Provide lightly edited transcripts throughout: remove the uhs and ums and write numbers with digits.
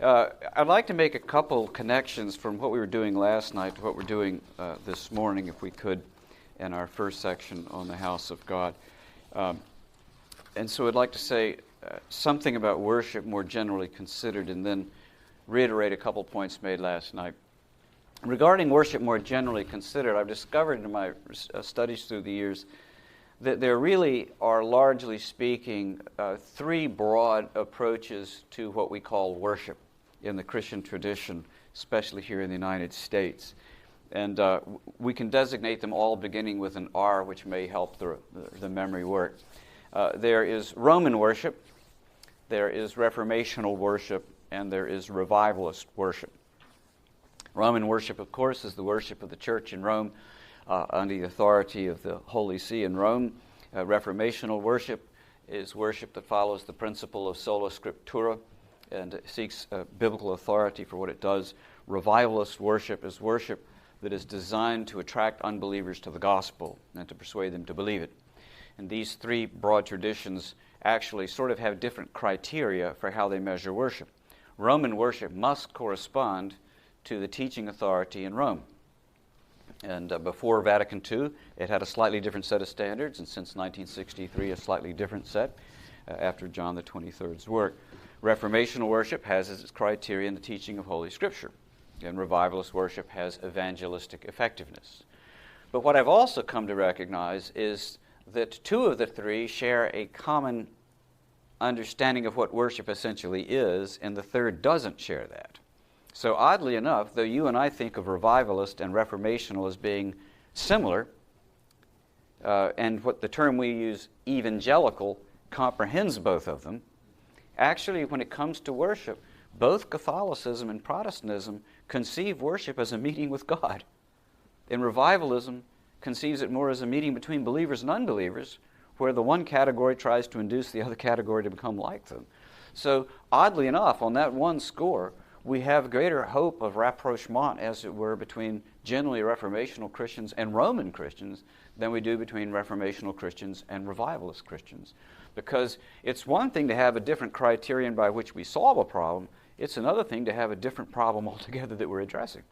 I'd like to make a couple connections from what we were doing last night to what we're doing this morning, if we could, in our first section on the house of God. And so I'd like to say something about worship more generally considered, and then reiterate a couple points made last night. Regarding worship more generally considered, I've discovered in my studies through the years that there really are, largely speaking, three broad approaches to what we call worship in the Christian tradition, especially here in the United States. And we can designate them all beginning with an R, which may help the memory work. There is Roman worship, there is Reformational worship, and there is Revivalist worship. Roman worship, of course, is the worship of the church in Rome under the authority of the Holy See in Rome. Reformational worship is worship that follows the principle of sola scriptura and seeks biblical authority for what it does. Revivalist worship is worship that is designed to attract unbelievers to the gospel and to persuade them to believe it. And these three broad traditions actually sort of have different criteria for how they measure worship. Roman worship must correspond to the teaching authority in Rome. And before Vatican II, it had a slightly different set of standards, and since 1963, a slightly different set after John the 23rd's work. Reformational worship has as its criterion the teaching of Holy Scripture, and Revivalist worship has evangelistic effectiveness. But what I've also come to recognize is that two of the three share a common understanding of what worship essentially is, and the third doesn't share that. So oddly enough, though you and I think of Revivalist and Reformational as being similar, and what the term we use, evangelical, comprehends both of them, actually when it comes to worship, both Catholicism and Protestantism conceive worship as a meeting with God. And Revivalism conceives it more as a meeting between believers and unbelievers, where the one category tries to induce the other category to become like them. So oddly enough, on that one score, we have greater hope of rapprochement, as it were, between generally Reformational Christians and Roman Christians than we do between Reformational Christians and Revivalist Christians. Because it's one thing to have a different criterion by which we solve a problem, it's another thing to have a different problem altogether that we're addressing.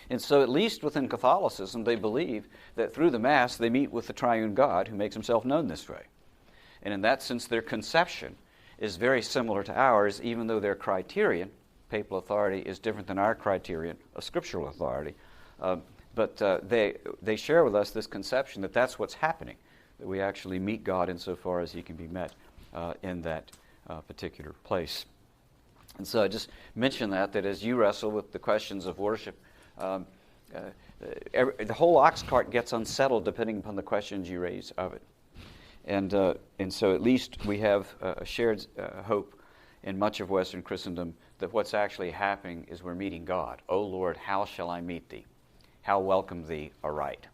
And so at least within Catholicism, they believe that through the Mass they meet with the triune God who makes himself known this way. And in that sense, their conception is very similar to ours, even though their criterion, papal authority, is different than our criterion of scriptural authority. But they share with us this conception that that's what's happening, that we actually meet God insofar as he can be met in that particular place. And so I just mention that as you wrestle with the questions of worship, the whole ox cart gets unsettled depending upon the questions you raise of it. And so at least we have a shared hope in much of Western Christendom that what's actually happening is we're meeting God. O Lord, how shall I meet thee? How welcome thee aright?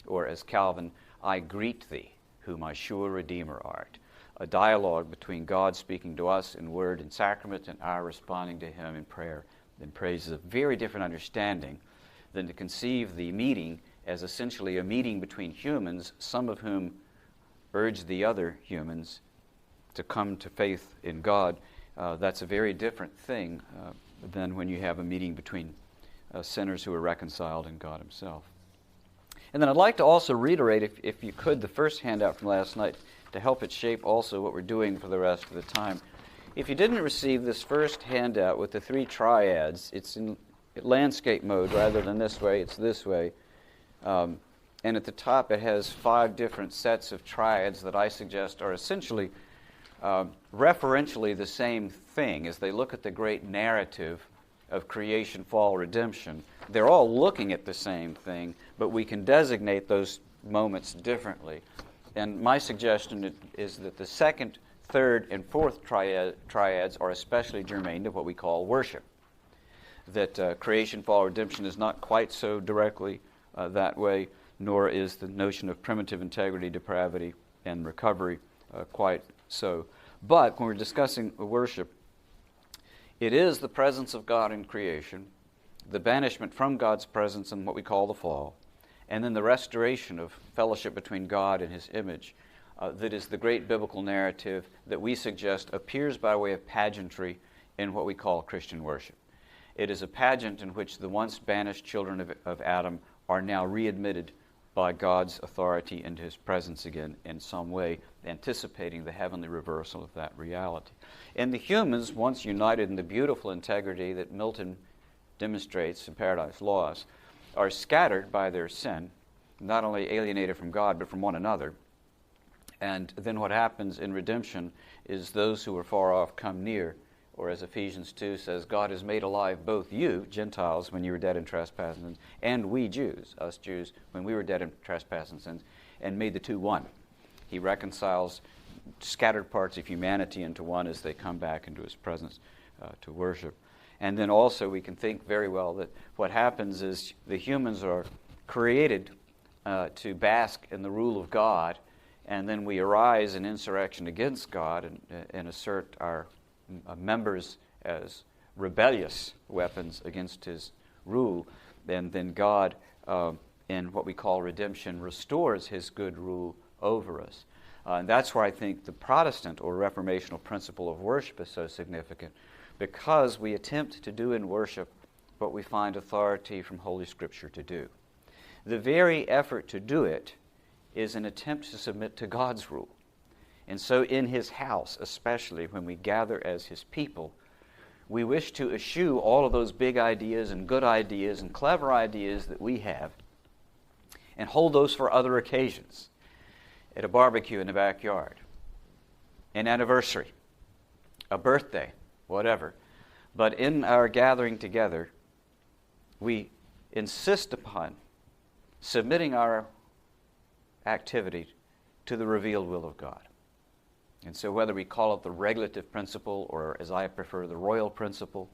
Or as Calvin, I greet thee, who my sure Redeemer art. A dialogue between God speaking to us in word and sacrament and our responding to him in prayer and praise is a very different understanding than to conceive the meeting as essentially a meeting between humans, some of whom urge the other humans to come to faith in God. That's a very different thing than when you have a meeting between sinners who are reconciled in God himself. And then I'd like to also reiterate, if you could, the first handout from last night to help it shape also what we're doing for the rest of the time. If you didn't receive this first handout with the three triads, it's in landscape mode rather than this way, it's this way. And at the top it has 5 different sets of triads that I suggest are essentially referentially the same thing. As they look at the great narrative of creation, fall, redemption, they're all looking at the same thing, but we can designate those moments differently. And my suggestion is that the second, third, and fourth triads are especially germane to what we call worship. That creation, fall, redemption is not quite so directly that way, nor is the notion of primitive integrity, depravity, and recovery quite so. But when we're discussing worship, it is the presence of God in creation, the banishment from God's presence in what we call the fall, and then the restoration of fellowship between God and his image that is the great biblical narrative that we suggest appears by way of pageantry in what we call Christian worship. It is a pageant in which the once banished children of Adam are now readmitted by God's authority into his presence again in some way, anticipating the heavenly reversal of that reality. And the humans, once united in the beautiful integrity that Milton demonstrates in Paradise Lost, are scattered by their sin, not only alienated from God, but from one another. And then what happens in redemption is those who are far off come near, or as Ephesians 2 says, God has made alive both you, Gentiles, when you were dead in trespasses and sins, and we Jews, us Jews, when we were dead in trespasses and sins, and made the two one. He reconciles scattered parts of humanity into one as they come back into his presence to worship. And then also we can think very well that what happens is the humans are created to bask in the rule of God, and then we arise in insurrection against God and assert our members as rebellious weapons against his rule. And then God, in what we call redemption, restores his good rule over us. And that's where I think the Protestant or Reformational principle of worship is so significant, because we attempt to do in worship what we find authority from Holy Scripture to do. The very effort to do it is an attempt to submit to God's rule. And so in his house, especially when we gather as his people, we wish to eschew all of those big ideas and good ideas and clever ideas that we have and hold those for other occasions, at a barbecue in the backyard, an anniversary, a birthday, whatever. But in our gathering together, we insist upon submitting our activity to the revealed will of God. And so whether we call it the regulative principle or, as I prefer, the royal principle,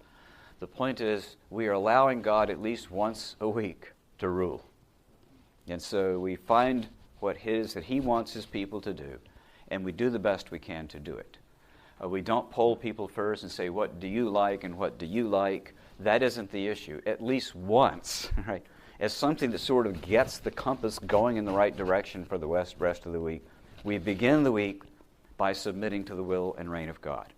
the point is we are allowing God at least once a week to rule. And so we find what it is that he wants his people to do, and we do the best we can to do it. We don't poll people first and say, what do you like and what do you like? That isn't the issue. At least once, right? As something that sort of gets the compass going in the right direction for the rest of the week, we begin the week by submitting to the will and reign of God.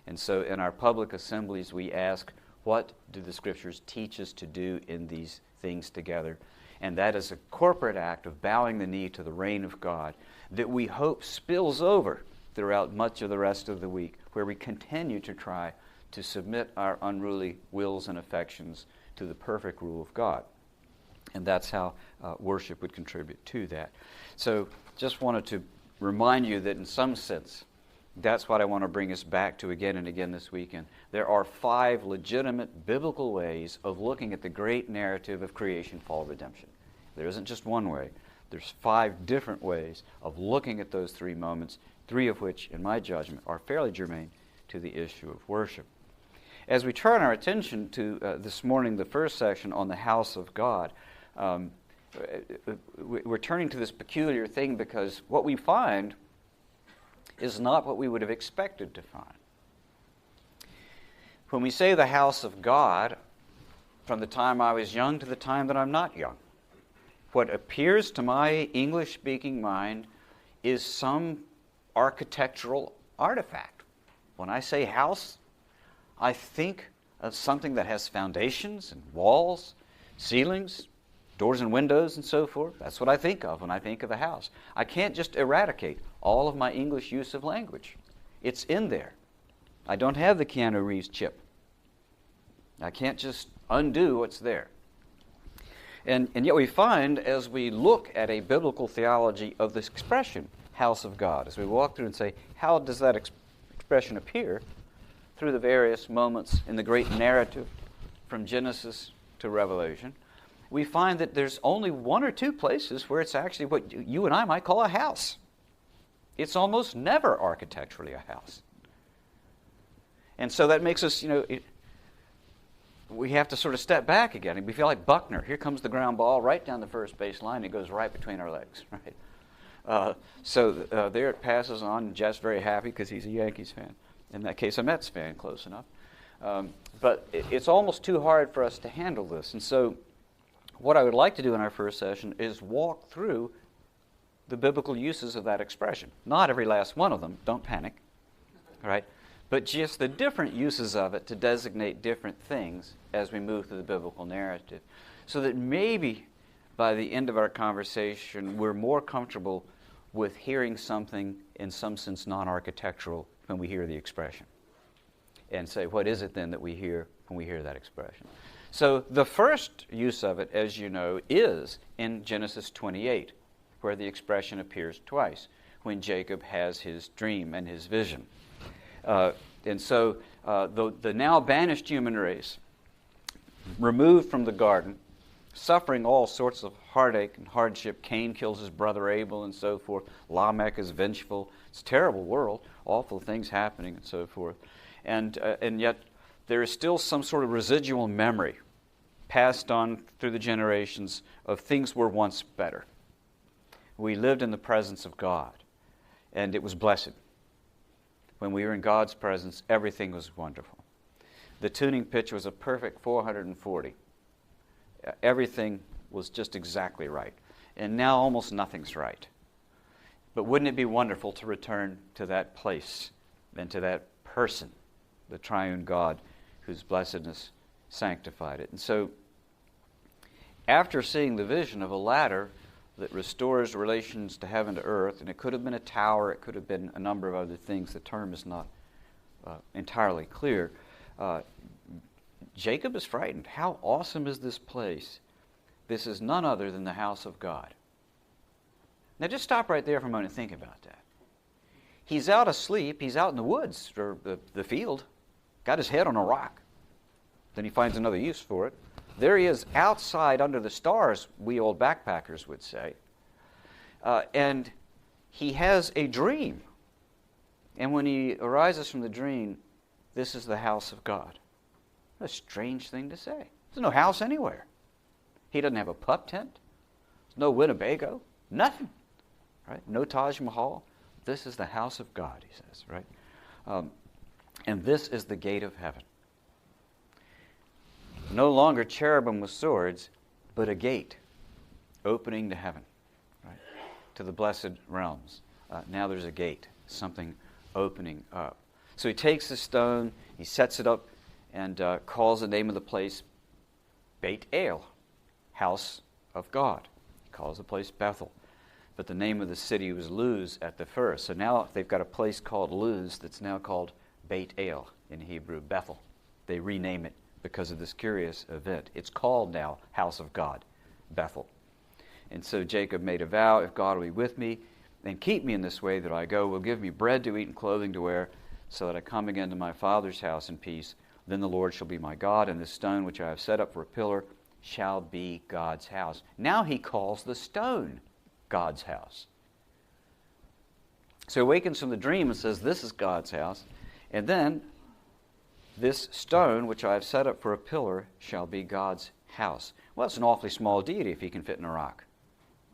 And so in our public assemblies, we ask, what do the Scriptures teach us to do in these things together? And that is a corporate act of bowing the knee to the reign of God that we hope spills over throughout much of the rest of the week, where we continue to try to submit our unruly wills and affections to the perfect rule of God. And that's how worship would contribute to that. So just wanted to remind you that in some sense, that's what I want to bring us back to again and again this weekend. There are 5 legitimate biblical ways of looking at the great narrative of creation, fall, redemption. There isn't just one way. There's 5 different ways of looking at those 3 moments, 3 of which, in my judgment, are fairly germane to the issue of worship. As we turn our attention to this morning, the first section on the house of God, we're turning to this peculiar thing because what we find is not what we would have expected to find. When we say the house of God, from the time I was young to the time that I'm not young, what appears to my English-speaking mind is some architectural artifact. When I say house, I think of something that has foundations and walls, ceilings, doors and windows and so forth. That's what I think of when I think of a house. I can't just eradicate all of my English use of language. It's in there. I don't have the Keanu Reeves chip. I can't just undo what's there. And yet we find, as we look at a biblical theology of this expression, house of God, as we walk through and say, how does that expression appear through the various moments in the great narrative from Genesis to Revelation, we find that there's only 1 or 2 places where it's actually what you and I might call a house. It's almost never architecturally a house. And so that makes us, we have to sort of step back again. And we feel like Buckner. Here comes the ground ball right down the first base line. It goes right between our legs, right? So there it passes on. Jeff's very happy because he's a Yankees fan. In that case, a Mets fan, close enough. But it's almost too hard for us to handle this. And so what I would like to do in our first session is walk through the biblical uses of that expression. Not every last one of them. Don't panic. All right? but just the different uses of it to designate different things as we move through the biblical narrative. So that maybe by the end of our conversation, we're more comfortable with hearing something in some sense non-architectural when we hear the expression. And say, what is it then that we hear when we hear that expression? So the first use of it, as you know, is in Genesis 28, where the expression appears twice, when Jacob has his dream and his vision. And so the now banished human race, removed from the garden, suffering all sorts of heartache and hardship. Cain kills his brother Abel and so forth. Lamech is vengeful. It's a terrible world, awful things happening and so forth. And yet there is still some sort of residual memory passed on through the generations of things were once better. We lived in the presence of God, and it was blessed. When we were in God's presence, everything was wonderful. The tuning pitch was a perfect 440. Everything was just exactly right. And now almost nothing's right. But wouldn't it be wonderful to return to that place and to that person, the triune God whose blessedness sanctified it? And so, after seeing the vision of a ladder that restores relations to heaven to earth, and it could have been a tower, it could have been a number of other things, the term is not entirely clear, Jacob is frightened. How awesome is this place? This is none other than the house of God. Now just stop right there for a moment and think about that. He's out asleep, he's out in the woods, or the field, got his head on a rock. Then he finds another use for it. There he is outside under the stars, we old backpackers would say. And he has a dream. And when he arises from the dream, this is the house of God. What a strange thing to say. There's no house anywhere. He doesn't have a pup tent. There's no Winnebago. Nothing. Right? No Taj Mahal. This is the house of God, he says, right? And this is the gate of heaven. No longer cherubim with swords, but a gate opening to heaven, right? To the blessed realms. Now there's a gate, something opening up. So he takes the stone, he sets it up, and calls the name of the place Beit El, house of God. He calls the place Bethel. But the name of the city was Luz at the first. So now they've got a place called Luz that's now called Beit El in Hebrew, Bethel. They rename it because of this curious event. It's called now House of God, Bethel. And so Jacob made a vow, if God will be with me and keep me in this way that I go, will give me bread to eat and clothing to wear, so that I come again to my father's house in peace. Then the Lord shall be my God, and this stone which I have set up for a pillar shall be God's house. Now he calls the stone God's house. So he awakens from the dream and says, this is God's house. And then, this stone which I have set up for a pillar shall be God's house. Well, it's an awfully small deity if he can fit in a rock.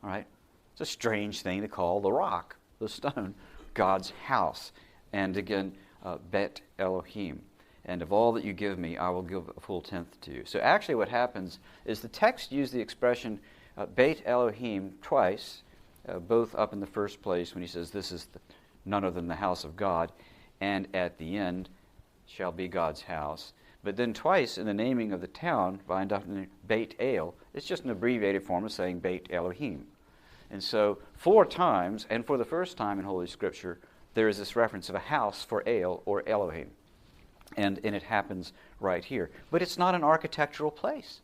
All right? It's a strange thing to call the rock, the stone, God's house. And again, Bet Elohim. And of all that you give me, I will give a full tenth to you. So actually what happens is the text used the expression Beit Elohim twice, both up in the first place when he says this is none other than the house of God, and at the end shall be God's house. But then twice in the naming of the town, find out in Beit El, it's just an abbreviated form of saying Beit Elohim. And so 4 times, and for the first time in Holy Scripture, there is this reference of a house for El or Elohim. And it happens right here. But it's not an architectural place.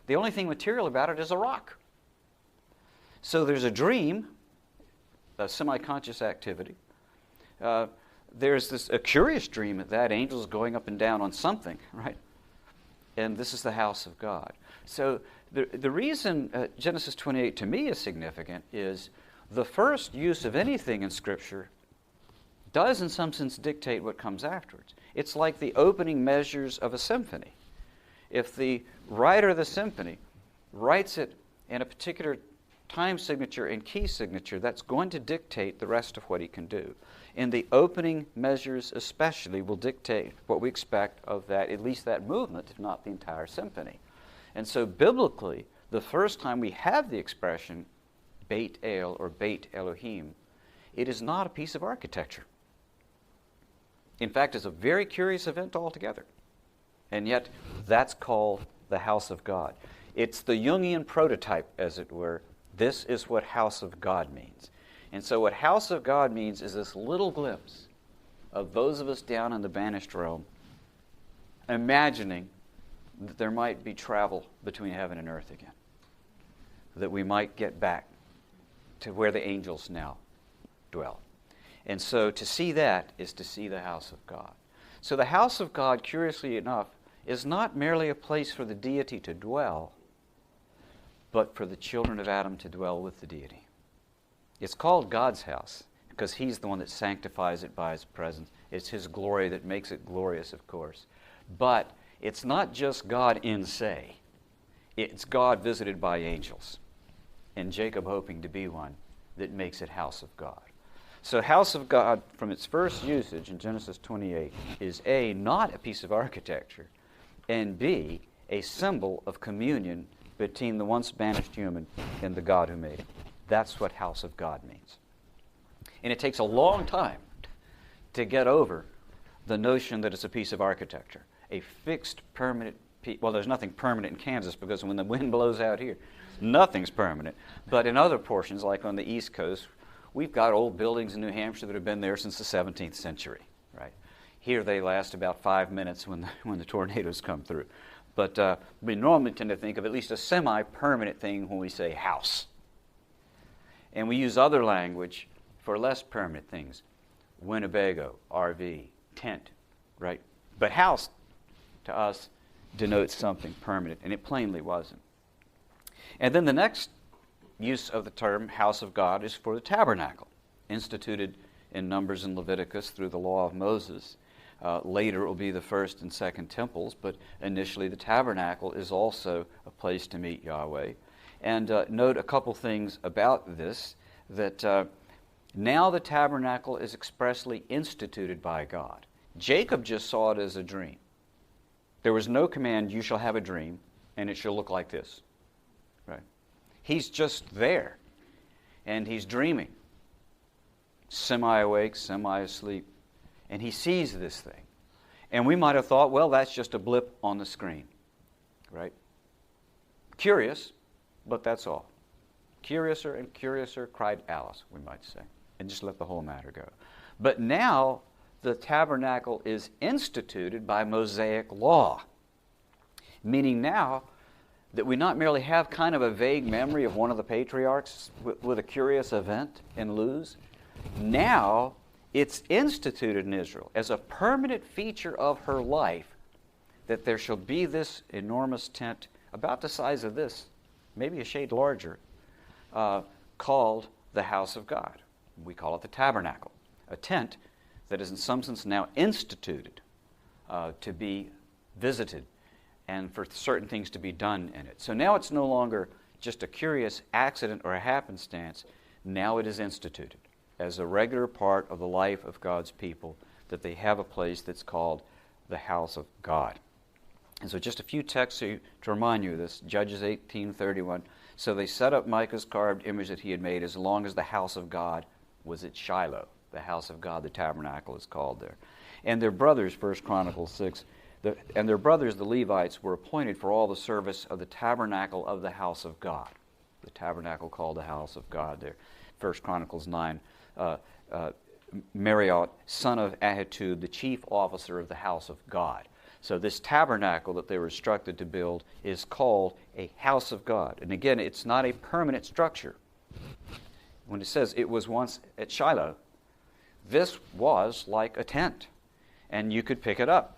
The only thing material about it is a rock. So there's a dream, a semi-conscious activity. There's a curious dream at that, angels going up and down on something, right? And this is the house of God. So the reason Genesis 28 to me is significant is the first use of anything in Scripture does in some sense dictate what comes afterwards. It's like the opening measures of a symphony. If the writer of the symphony writes it in a particular time signature and key signature, that's going to dictate the rest of what he can do. And the opening measures especially will dictate what we expect of that, at least that movement, if not the entire symphony. And so biblically, the first time we have the expression Beit El or Beit Elohim, it is not a piece of architecture. In fact, it's a very curious event altogether. And yet, that's called the house of God. It's the Jungian prototype, as it were. This is what house of God means. And so what house of God means is this little glimpse of those of us down in the banished realm imagining that there might be travel between heaven and earth again, that we might get back to where the angels now dwell. And so to see that is to see the house of God. So the house of God, curiously enough, is not merely a place for the deity to dwell, but for the children of Adam to dwell with the deity. It's called God's house because He's the one that sanctifies it by His presence. It's His glory that makes it glorious, of course. But it's not just God in se. It's God visited by angels, and Jacob hoping to be one that makes it house of God. So house of God, from its first usage in Genesis 28, is A, not a piece of architecture, and B, a symbol of communion between the once banished human and the God who made him. That's what house of God means. And it takes a long time to get over the notion that it's a piece of architecture, a fixed, permanent piece. Well, there's nothing permanent in Kansas because when the wind blows out here, nothing's permanent. But in other portions, like on the East Coast, we've got old buildings in New Hampshire that have been there since the 17th century, right? Here they last about 5 minutes when the tornadoes come through. But we normally tend to think of at least a semi-permanent thing when we say house. And we use other language for less permanent things. Winnebago, RV, tent, right? But house, to us, denotes something permanent, and it plainly wasn't. And then the next use of the term house of God is for the tabernacle, instituted in Numbers and Leviticus through the law of Moses. Later it will be the first and second temples, but initially the tabernacle is also a place to meet Yahweh. And note a couple things about this, that now the tabernacle is expressly instituted by God. Jacob just saw it as a dream. There was no command, you shall have a dream, and it shall look like this. Right? He's just there, and he's dreaming, semi-awake, semi-asleep, and he sees this thing. And we might have thought, well, that's just a blip on the screen, right? Curious, but that's all. Curiouser and curiouser, cried Alice, we might say, and just let the whole matter go. But now the tabernacle is instituted by Mosaic law, meaning now that we not merely have kind of a vague memory of one of the patriarchs with a curious event in Luz. Now it's instituted in Israel as a permanent feature of her life that there shall be this enormous tent, about the size of this, maybe a shade larger, called the house of God. We call it the tabernacle, a tent that is in some sense now instituted to be visited and for certain things to be done in it. So now it's no longer just a curious accident or a happenstance. Now it is instituted as a regular part of the life of God's people, that they have a place that's called the house of God. And so just a few texts to remind you of this. Judges 18:31. So they set up Micah's carved image that he had made as long as the house of God was at Shiloh. The house of God, the tabernacle is called there. And their brothers, 1 Chronicles 6, and their brothers, the Levites, were appointed for all the service of the tabernacle of the house of God. The tabernacle called the house of God there. 1 Chronicles 9. Mariot, son of Ahitub, the chief officer of the house of God. So this tabernacle that they were instructed to build is called a house of God. And again, it's not a permanent structure. When it says it was once at Shiloh, this was like a tent, and you could pick it up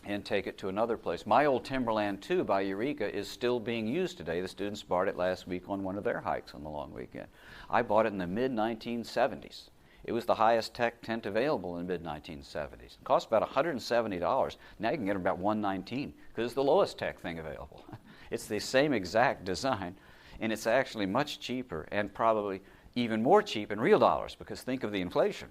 and take it to another place. My old Timberland 2 by Eureka is still being used today. The students bought it last week on one of their hikes on the long weekend. I bought it in the mid-1970s. It was the highest tech tent available in the mid-1970s. It cost about $170. Now you can get it about $119 because it's the lowest tech thing available. It's the same exact design, and it's actually much cheaper and probably even more cheap in real dollars, because think of the inflation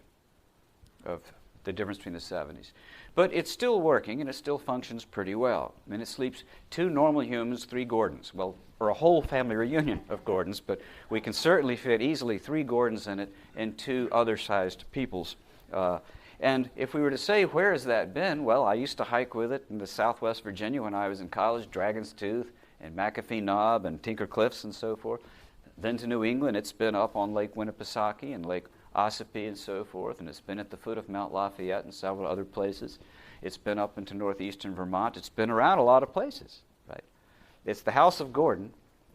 of the difference between the 70s. But it's still working, and it still functions pretty well. And it sleeps 2 normal humans, 3 Gordons. Well, or a whole family reunion of Gordons, but we can certainly fit easily 3 Gordons in it and 2 other-sized peoples. And if we were to say, where has that been? Well, I used to hike with it in the Southwest Virginia when I was in college, Dragon's Tooth and McAfee Knob and Tinker Cliffs and so forth. Then to New England, it's been up on Lake Winnipesaukee and Lake Ossipee and so forth, and it's been at the foot of Mount Lafayette and several other places. It's been up into northeastern Vermont. It's been around a lot of places, right? It's the House of Gordon,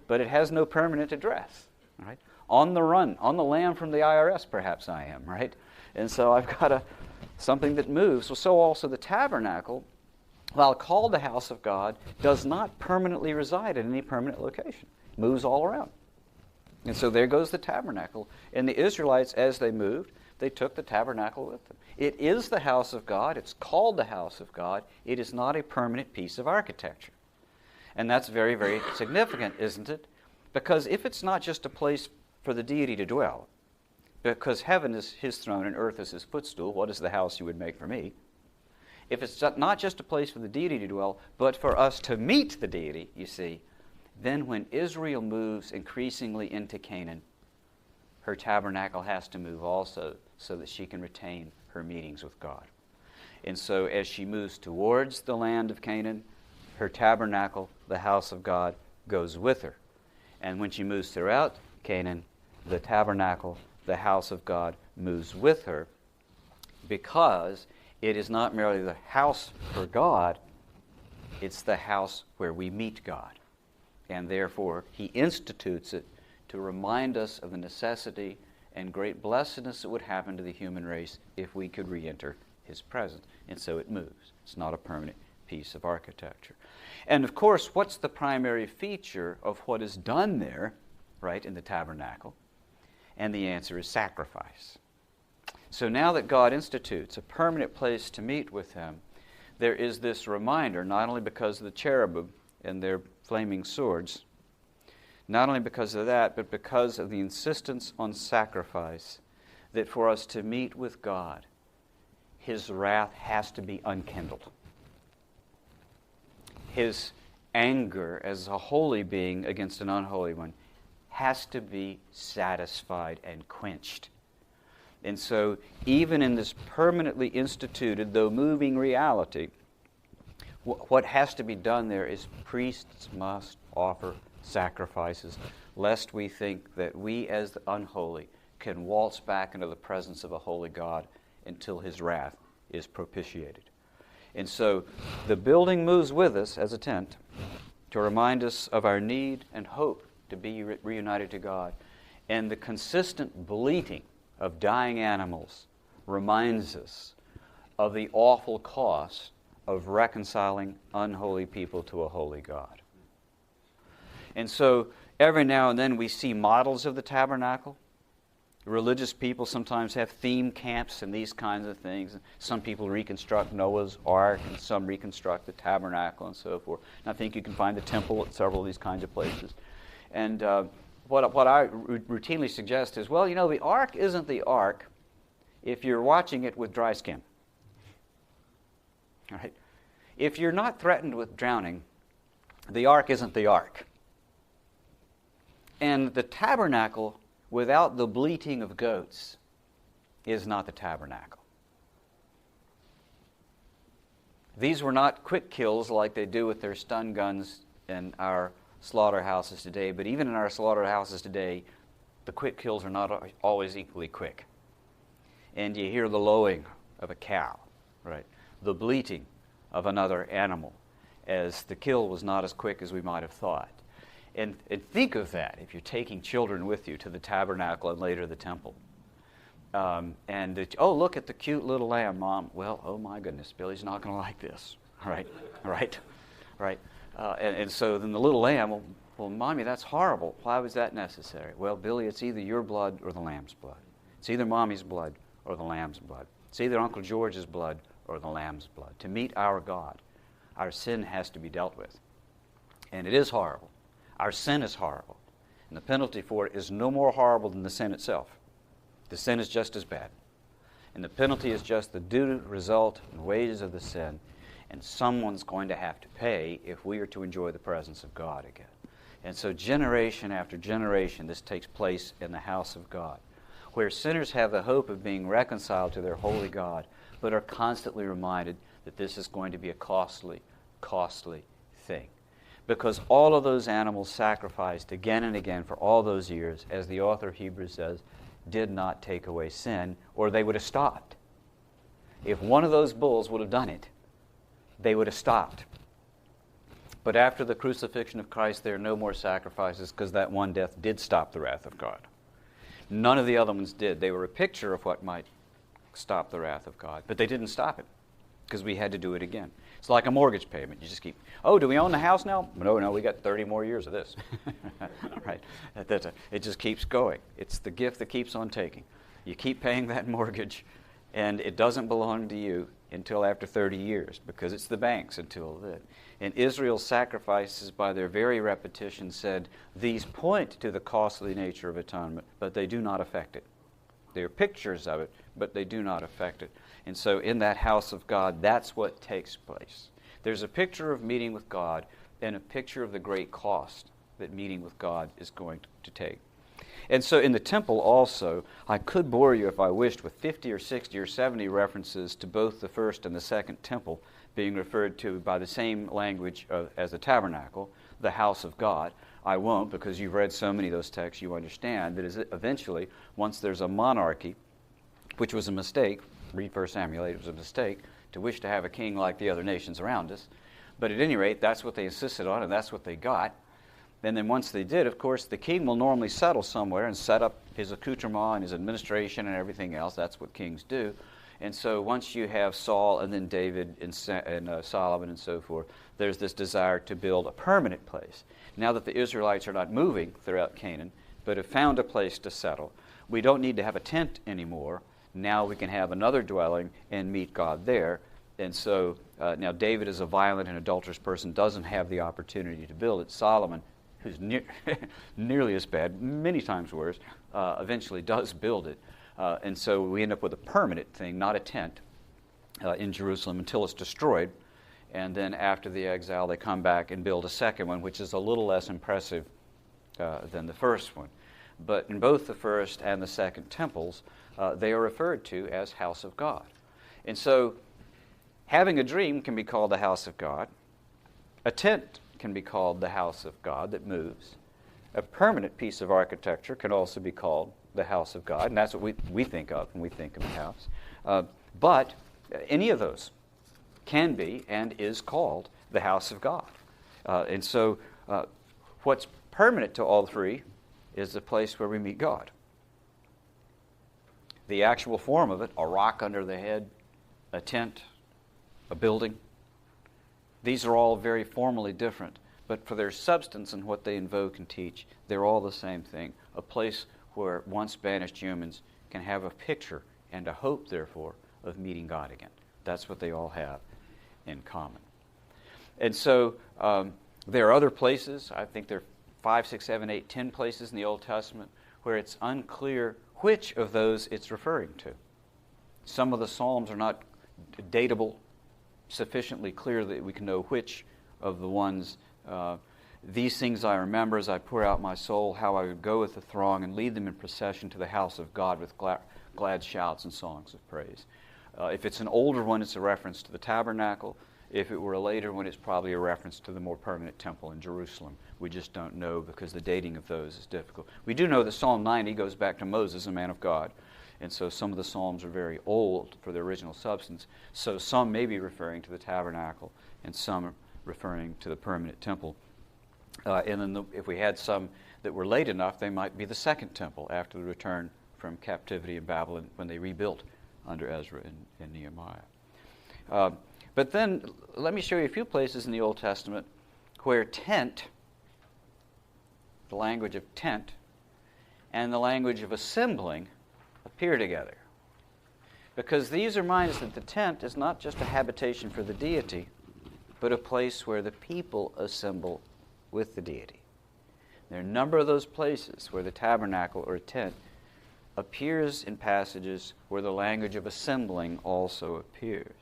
but it has no permanent address, right? On the run, on the lam from the IRS, perhaps I am, right? And so I've got something that moves. Well, so also the tabernacle, while called the house of God, does not permanently reside in any permanent location. It moves all around. And so there goes the tabernacle. And the Israelites, as they moved, they took the tabernacle with them. It is the house of God. It's called the house of God. It is not a permanent piece of architecture. And that's very, very significant, isn't it? Because if it's not just a place for the deity to dwell, because heaven is his throne and earth is his footstool, what is the house you would make for me? If it's not just a place for the deity to dwell, but for us to meet the deity, you see, then when Israel moves increasingly into Canaan, her tabernacle has to move also so that she can retain her meetings with God. And so as she moves towards the land of Canaan, her tabernacle, the house of God, goes with her. And when she moves throughout Canaan, the tabernacle, the house of God, moves with her, because it is not merely the house for God, it's the house where we meet God. And therefore, he institutes it to remind us of the necessity and great blessedness that would happen to the human race if we could re-enter his presence. And so it moves. It's not a permanent piece of architecture. And of course, what's the primary feature of what is done there, right, in the tabernacle? And the answer is sacrifice. So now that God institutes a permanent place to meet with him, there is this reminder, not only because of the cherubim and their flaming swords, not only because of that, but because of the insistence on sacrifice, that for us to meet with God, his wrath has to be unkindled. His anger as a holy being against an unholy one has to be satisfied and quenched. And so, even in this permanently instituted, though moving reality, what has to be done there is priests must offer sacrifices, lest we think that we as the unholy can waltz back into the presence of a holy God until his wrath is propitiated. And so, the building moves with us as a tent to remind us of our need and hope to be reunited to God. And the consistent bleating of dying animals reminds us of the awful cost of reconciling unholy people to a holy God. And so every now and then we see models of the tabernacle. Religious people sometimes have theme camps and these kinds of things. Some people reconstruct Noah's Ark, and some reconstruct the tabernacle and so forth. And I think you can find the temple at several of these kinds of places. And what I routinely suggest is, well, you know, the ark isn't the ark if you're watching it with dry skin. All right? If you're not threatened with drowning, the ark isn't the ark. And the tabernacle, without the bleating of goats, is not the tabernacle. These were not quick kills like they do with their stun guns in our slaughterhouses today, but even in our slaughterhouses today, the quick kills are not always equally quick. And you hear the lowing of a cow, right? The bleating of another animal, as the kill was not as quick as we might have thought. And think of that if you're taking children with you to the tabernacle and later the temple. Oh, look at the cute little lamb, Mom. Well, oh my goodness, Billy's not going to like this. Right. And so then the little lamb, well, Mommy, that's horrible. Why was that necessary? Well, Billy, it's either your blood or the lamb's blood. It's either Mommy's blood or the lamb's blood. It's either Uncle George's blood or the lamb's blood. To meet our God, our sin has to be dealt with. And it is horrible. Our sin is horrible. And the penalty for it is no more horrible than the sin itself. The sin is just as bad. And the penalty is just the due result and wages of the sin. And someone's going to have to pay if we are to enjoy the presence of God again. And so generation after generation, this takes place in the house of God. where sinners have the hope of being reconciled to their holy God, but are constantly reminded that this is going to be a costly, costly thing. Because all of those animals sacrificed again and again for all those years, as the author of Hebrews says, did not take away sin, or they would have stopped. If one of those bulls would have done it, they would have stopped. But after the crucifixion of Christ, there are no more sacrifices, because that one death did stop the wrath of God. None of the other ones did. They were a picture of what might stop the wrath of God, but they didn't stop it, because we had to do it again. It's like a mortgage payment. You just keep, oh, do we own the house now? No, we got 30 more years of this. Right? It just keeps going. It's the gift that keeps on taking. You keep paying that mortgage, and it doesn't belong to you until after 30 years, because it's the bank's until then. And Israel's sacrifices, by their very repetition, said, these point to the costly nature of atonement, but they do not affect it. They are pictures of it, but they do not affect it. And so in that house of God, that's what takes place. There's a picture of meeting with God and a picture of the great cost that meeting with God is going to take. And so in the temple also, I could bore you if I wished with 50 or 60 or 70 references to both the first and the second temple being referred to by the same language as the tabernacle, the house of God. I won't, because you've read so many of those texts, you understand that eventually, once there's a monarchy, which was a mistake, read 1 Samuel 8, it was a mistake to wish to have a king like the other nations around us. But at any rate, that's what they insisted on, and that's what they got. And then once they did, of course, the king will normally settle somewhere and set up his accoutrement and his administration and everything else. That's what kings do. And so once you have Saul and then David and Solomon and so forth, there's this desire to build a permanent place. Now that the Israelites are not moving throughout Canaan, but have found a place to settle, we don't need to have a tent anymore. Now we can have another dwelling and meet God there. And so now David, as a violent and adulterous person, doesn't have the opportunity to build it. Solomon, who's nearly as bad, many times worse, eventually does build it. And so we end up with a permanent thing, not a tent, in Jerusalem until it's destroyed. And then after the exile, they come back and build a second one, which is a little less impressive than the first one. But in both the first and the second temples, they are referred to as house of God. And so having a dream can be called the house of God. A tent can be called the house of God that moves. A permanent piece of architecture can also be called the house of God, and that's what we think of when we think of a house. But any of those can be and is called the house of God. And so what's permanent to all three is the place where we meet God. The actual form of it, a rock under the head, a tent, a building, these are all very formally different, but for their substance and what they invoke and teach, they're all the same thing, a place where once banished humans can have a picture and a hope, therefore, of meeting God again. That's what they all have in common. And so there are other places, I think there are 5, 6, 7, 8, 10 places in the Old Testament where it's unclear which of those it's referring to. Some of the Psalms are not datable sufficiently clear that we can know which of the ones these things I remember as I pour out my soul, how I would go with the throng and lead them in procession to the house of God with glad shouts and songs of praise. If it's an older one, it's a reference to the tabernacle. If it were a later one, it's probably a reference to the more permanent temple in Jerusalem. We just don't know because the dating of those is difficult. We do know that Psalm 90 goes back to Moses, a man of God. And so some of the Psalms are very old for their original substance. So some may be referring to the tabernacle and some are referring to the permanent temple. And then if we had some that were late enough, they might be the second temple after the return from captivity in Babylon when they rebuilt under Ezra and Nehemiah. But then let me show you a few places in the Old Testament where tent, the language of tent, and the language of assembling appear together. Because these remind us that the tent is not just a habitation for the deity, but a place where the people assemble with the deity. There are a number of those places where the tabernacle or tent appears in passages where the language of assembling also appears.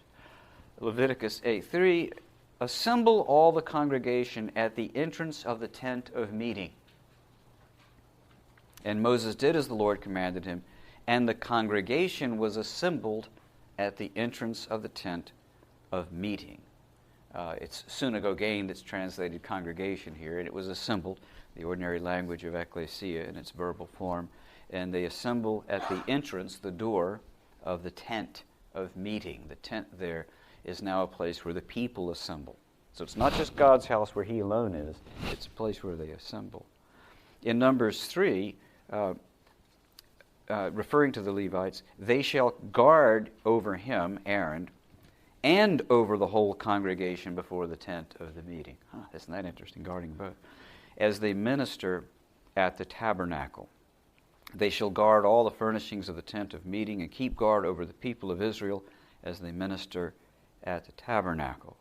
Leviticus 8:3, assemble all the congregation at the entrance of the tent of meeting. And Moses did as the Lord commanded him, and the congregation was assembled at the entrance of the tent of meeting. It's synagogein that's translated congregation here, and it was assembled, the ordinary language of ecclesia in its verbal form, and they assemble at the entrance, the door of the tent of meeting. The tent there is now a place where the people assemble. So it's not just God's house where he alone is, it's a place where they assemble. In Numbers 3, referring to the Levites, they shall guard over him, Aaron, and over the whole congregation before the tent of the meeting. Isn't that interesting, guarding both? As they minister at the tabernacle. They shall guard all the furnishings of the tent of meeting and keep guard over the people of Israel as they minister at the tabernacle.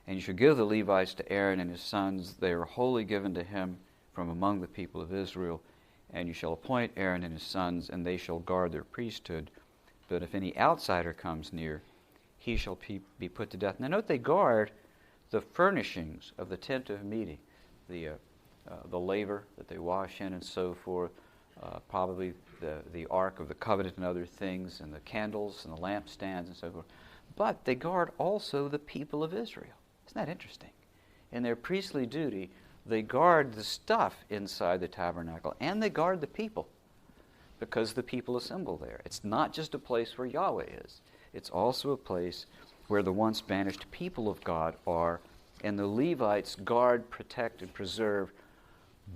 And you shall give the Levites to Aaron and his sons. They are wholly given to him from among the people of Israel. And you shall appoint Aaron and his sons, and they shall guard their priesthood. But if any outsider comes near, he shall be put to death. Now note they guard the furnishings of the tent of meeting, the laver that they wash in and so forth, probably the Ark of the Covenant and other things, and the candles and the lampstands and so forth. But they guard also the people of Israel. Isn't that interesting? In their priestly duty, they guard the stuff inside the tabernacle, and they guard the people, because the people assemble there. It's not just a place where Yahweh is. It's also a place where the once banished people of God are, and the Levites guard, protect, and preserve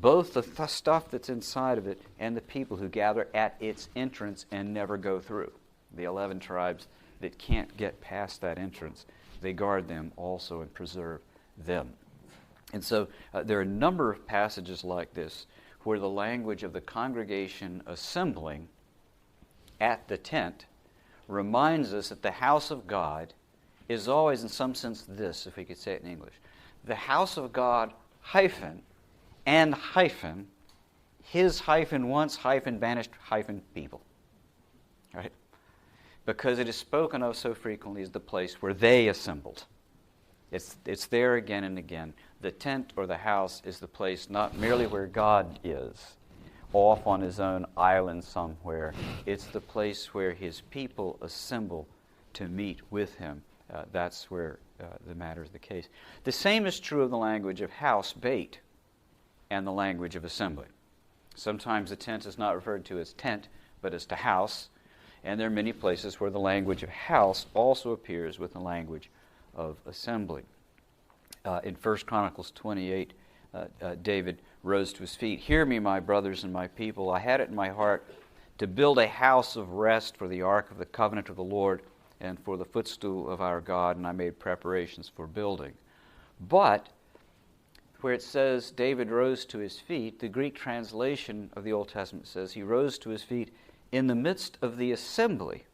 both the stuff that's inside of it and the people who gather at its entrance and never go through. The 11 tribes that can't get past that entrance, they guard them also and preserve them. And so there are a number of passages like this where the language of the congregation assembling at the tent reminds us that the house of God is always, in some sense, this, if we could say it in English. The house of God, hyphen, and hyphen, his hyphen once, hyphen banished, hyphen people. Right? Because it is spoken of so frequently as the place where they assembled. It's there again and again. The tent or the house is the place not merely where God is, off on his own island somewhere. It's the place where his people assemble to meet with him. That's where the matter is the case. The same is true of the language of house, bait, and the language of assembly. Sometimes the tent is not referred to as tent, but as to house. And there are many places where the language of house also appears with the language of assembly. In 1 Chronicles 28, David rose to his feet. "Hear me, my brothers and my people. I had it in my heart to build a house of rest for the ark of the covenant of the Lord and for the footstool of our God, and I made preparations for building." But where it says David rose to his feet, the Greek translation of the Old Testament says he rose to his feet in the midst of the assembly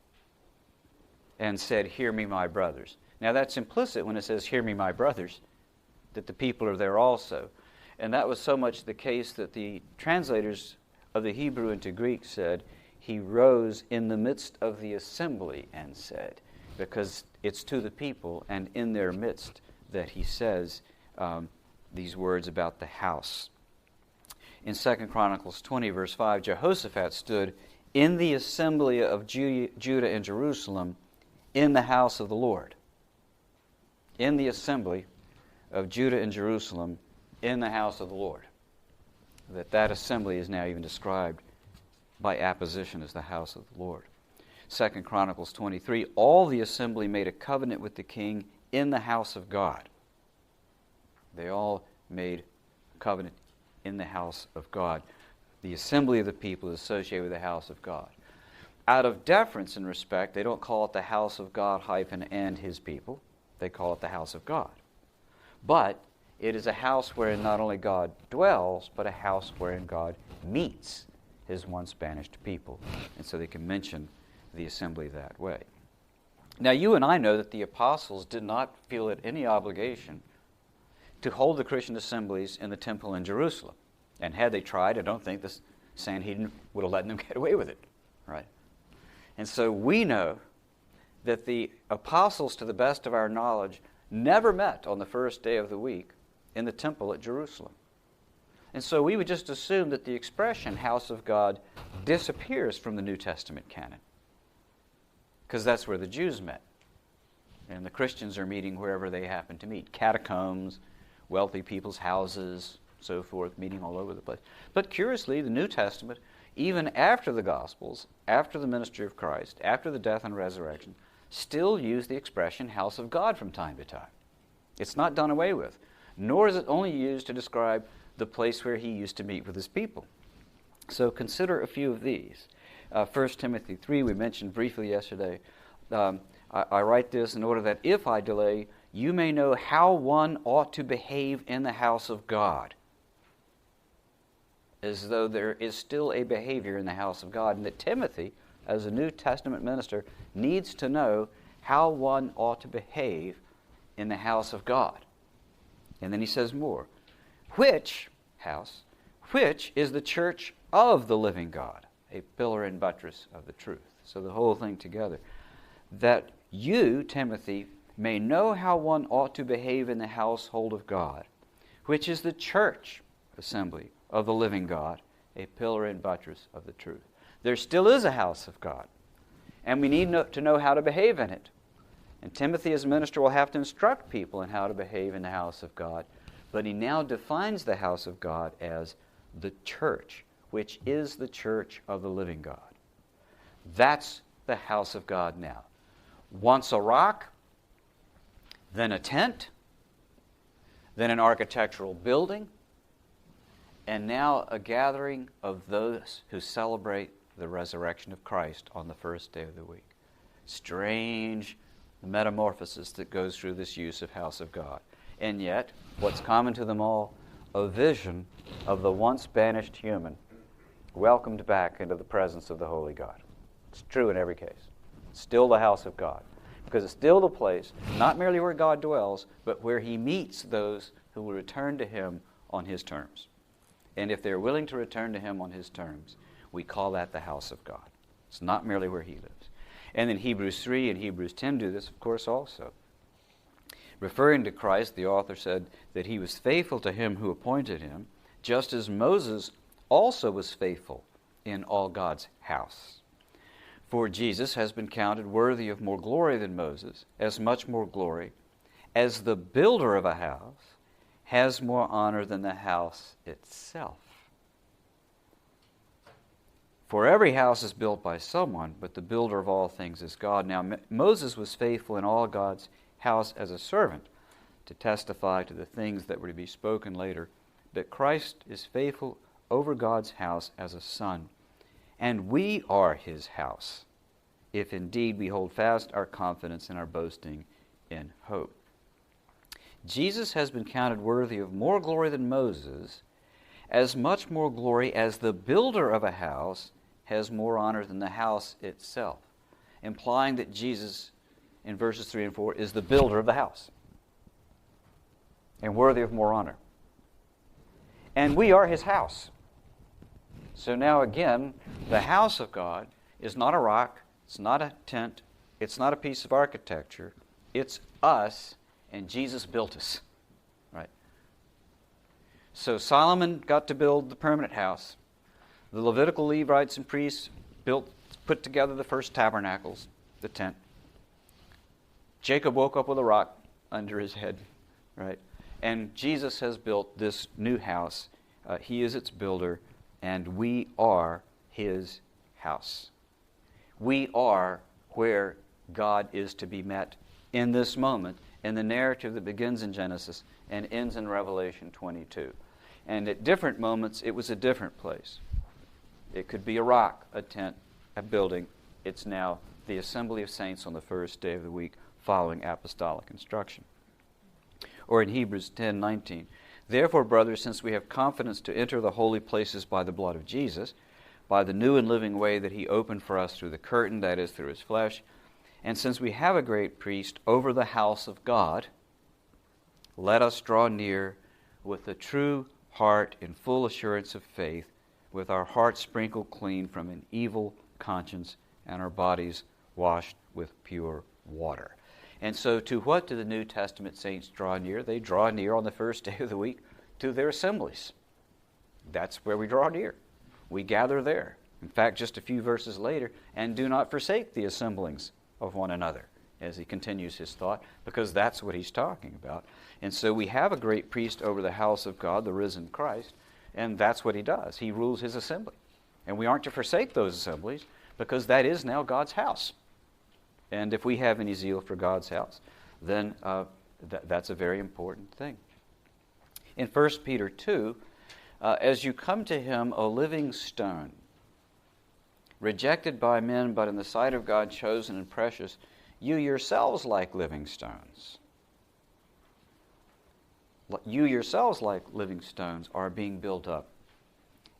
and said, "Hear me, my brothers." Now that's implicit when it says, "Hear me, my brothers," that the people are there also. And that was so much the case that the translators of the Hebrew into Greek said, he rose in the midst of the assembly and said, because it's to the people and in their midst that he says these words about the house. In 2 Chronicles 20, verse 5, Jehoshaphat stood in the assembly of Judah and Jerusalem in the house of the Lord. In the assembly of Judah and Jerusalem in the house of the Lord. That assembly is now even described by apposition as the house of the Lord. 2 Chronicles 23, all the assembly made a covenant with the king in the house of God. They all made a covenant in the house of God. The assembly of the people is associated with the house of God. Out of deference and respect, they don't call it the house of God hyphen and his people. They call it the house of God. But it is a house wherein not only God dwells, but a house wherein God meets his once banished people. And so they can mention the assembly that way. Now you and I know that the apostles did not feel it any obligation to hold the Christian assemblies in the temple in Jerusalem. And had they tried, I don't think the Sanhedrin would have let them get away with it. Right? And so we know that the apostles, to the best of our knowledge, never met on the first day of the week in the temple at Jerusalem. And so we would just assume that the expression house of God disappears from the New Testament canon, because that's where the Jews met. And the Christians are meeting wherever they happen to meet. Catacombs, wealthy people's houses, so forth, meeting all over the place. But curiously, the New Testament, even after the Gospels, after the ministry of Christ, after the death and resurrection, still use the expression house of God from time to time. It's not done away with, nor is it only used to describe the place where he used to meet with his people. So consider a few of these. 1 Timothy 3, we mentioned briefly yesterday. I write this in order that if I delay, you may know how one ought to behave in the house of God, as though there is still a behavior in the house of God, and that Timothy, as a New Testament minister, needs to know how one ought to behave in the house of God. And then he says more. Which is the church of the living God, a pillar and buttress of the truth. So the whole thing together. That you, Timothy, may know how one ought to behave in the household of God, which is the church assembly of the living God, a pillar and buttress of the truth. There still is a house of God, and we need to know how to behave in it. And Timothy, as a minister, will have to instruct people in how to behave in the house of God. But he now defines the house of God as the church, which is the church of the living God. That's the house of God now. Once a rock, then a tent, then an architectural building, and now a gathering of those who celebrate the resurrection of Christ on the first day of the week. Strange metamorphosis that goes through this use of house of God. And yet, what's common to them all? A vision of the once banished human welcomed back into the presence of the holy God. It's true in every case. It's still the house of God, because it's still the place, not merely where God dwells, but where he meets those who will return to him on his terms. And if they're willing to return to him on his terms, we call that the house of God. It's not merely where he lives. And then Hebrews 3 and Hebrews 10 do this, of course, also. Referring to Christ, the author said that he was faithful to him who appointed him, just as Moses also was faithful in all God's house. For Jesus has been counted worthy of more glory than Moses, as much more glory, as the builder of a house has more honor than the house itself. For every house is built by someone, but the builder of all things is God. Now, Moses was faithful in all God's house as a servant to testify to the things that were to be spoken later, but Christ is faithful over God's house as a son. And we are his house, if indeed we hold fast our confidence and our boasting in hope. Jesus has been counted worthy of more glory than Moses, as much more glory as the builder of a house has more honor than the house itself, implying that Jesus, in verses 3 and 4, is the builder of the house and worthy of more honor. And we are his house. So now again, the house of God is not a rock, it's not a tent, it's not a piece of architecture, it's us, and Jesus built us. Right? So Solomon got to build the permanent house. The Levitical Levites and priests put together the first tabernacles, the tent. Jacob woke up with a rock under his head, right? And Jesus has built this new house. He is its builder, and we are his house. We are where God is to be met in this moment, in the narrative that begins in Genesis and ends in Revelation 22. And at different moments, it was a different place. It could be a rock, a tent, a building. It's now the assembly of saints on the first day of the week following apostolic instruction. Or in Hebrews 10:19, therefore, brothers, since we have confidence to enter the holy places by the blood of Jesus, by the new and living way that he opened for us through the curtain, that is, through his flesh, and since we have a great priest over the house of God, let us draw near with a true heart in full assurance of faith, with our hearts sprinkled clean from an evil conscience and our bodies washed with pure water. And so to what do the New Testament saints draw near? They draw near on the first day of the week to their assemblies. That's where we draw near. We gather there. In fact, just a few verses later, and do not forsake the assemblings of one another, as he continues his thought, because that's what he's talking about. And so we have a great priest over the house of God, the risen Christ, and that's what he does. He rules his assembly. And we aren't to forsake those assemblies, because that is now God's house. And if we have any zeal for God's house, then that's a very important thing. In 1 Peter 2, as you come to him, a living stone, rejected by men, but in the sight of God chosen and precious, you yourselves like living stones. You yourselves like living stones are being built up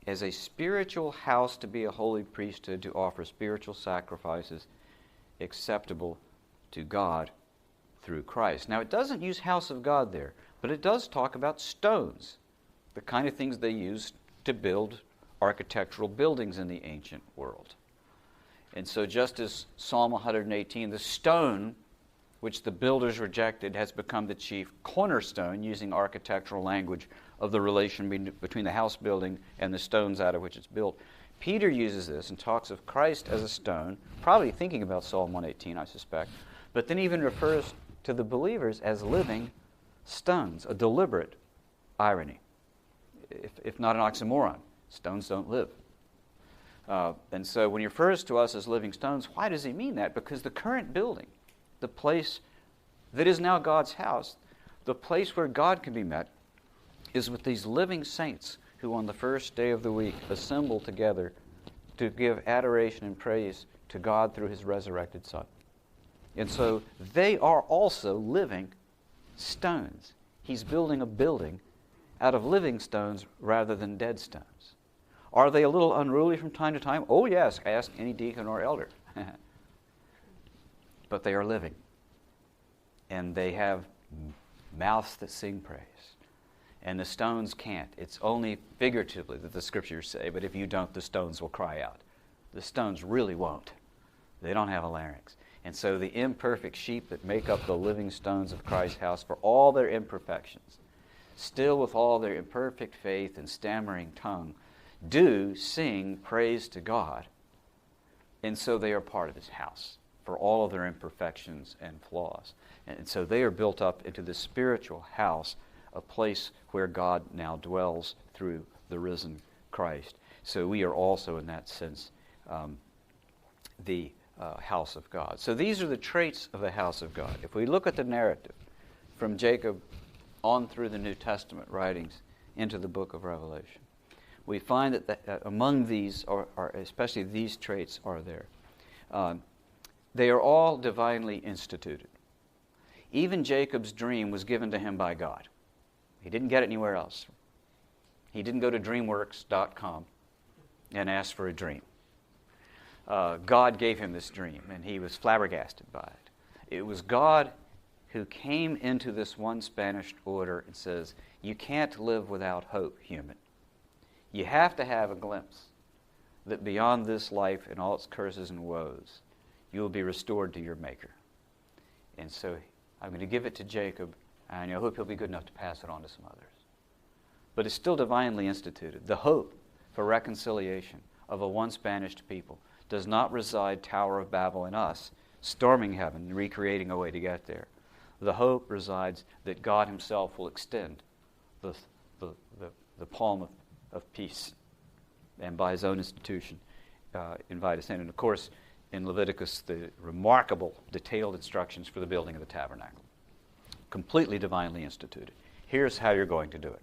as a spiritual house to be a holy priesthood, to offer spiritual sacrifices acceptable to God through Christ. Now, it doesn't use house of God there, but it does talk about stones, the kind of things they used to build architectural buildings in the ancient world. And so just as Psalm 118, the stone which the builders rejected has become the chief cornerstone, using architectural language of the relation between the house building and the stones out of which it's built. Peter uses this and talks of Christ as a stone, probably thinking about Psalm 118, I suspect, but then even refers to the believers as living stones, a deliberate irony, if not an oxymoron. Stones don't live. And so when he refers to us as living stones, why does he mean that? Because the current building, the place that is now God's house, the place where God can be met, is with these living saints who on the first day of the week assemble together to give adoration and praise to God through his resurrected Son. And so they are also living stones. He's building a building out of living stones rather than dead stones. Are they a little unruly from time to time? Oh yes, ask any deacon or elder. But they are living. And they have mouths that sing praise. And the stones can't. It's only figuratively that the scriptures say, but if you don't, the stones will cry out. The stones really won't. They don't have a larynx. And so the imperfect sheep that make up the living stones of Christ's house, for all their imperfections, still with all their imperfect faith and stammering tongue, do sing praise to God. And so they are part of his house for all of their imperfections and flaws. And so they are built up into the spiritual house, a place where God now dwells through the risen Christ. So we are also, in that sense, the house of God. So these are the traits of the house of God. If we look at the narrative from Jacob on through the New Testament writings into the book of Revelation, we find that among these, or especially these traits, are there. They are all divinely instituted. Even Jacob's dream was given to him by God. He didn't get it anywhere else. He didn't go to dreamworks.com and ask for a dream. God gave him this dream, and he was flabbergasted by it. It was God who came into this once banished order and says, you can't live without hope, human. You have to have a glimpse that beyond this life and all its curses and woes, you will be restored to your Maker. And so I'm going to give it to Jacob, and I hope he'll be good enough to pass it on to some others. But it's still divinely instituted. The hope for reconciliation of a once banished people does not reside Tower of Babel in us, storming heaven and recreating a way to get there. The hope resides that God himself will extend the palm of peace, and by his own institution invite us in. And of course, in Leviticus, the remarkable detailed instructions for the building of the tabernacle. Completely divinely instituted. Here's how you're going to do it.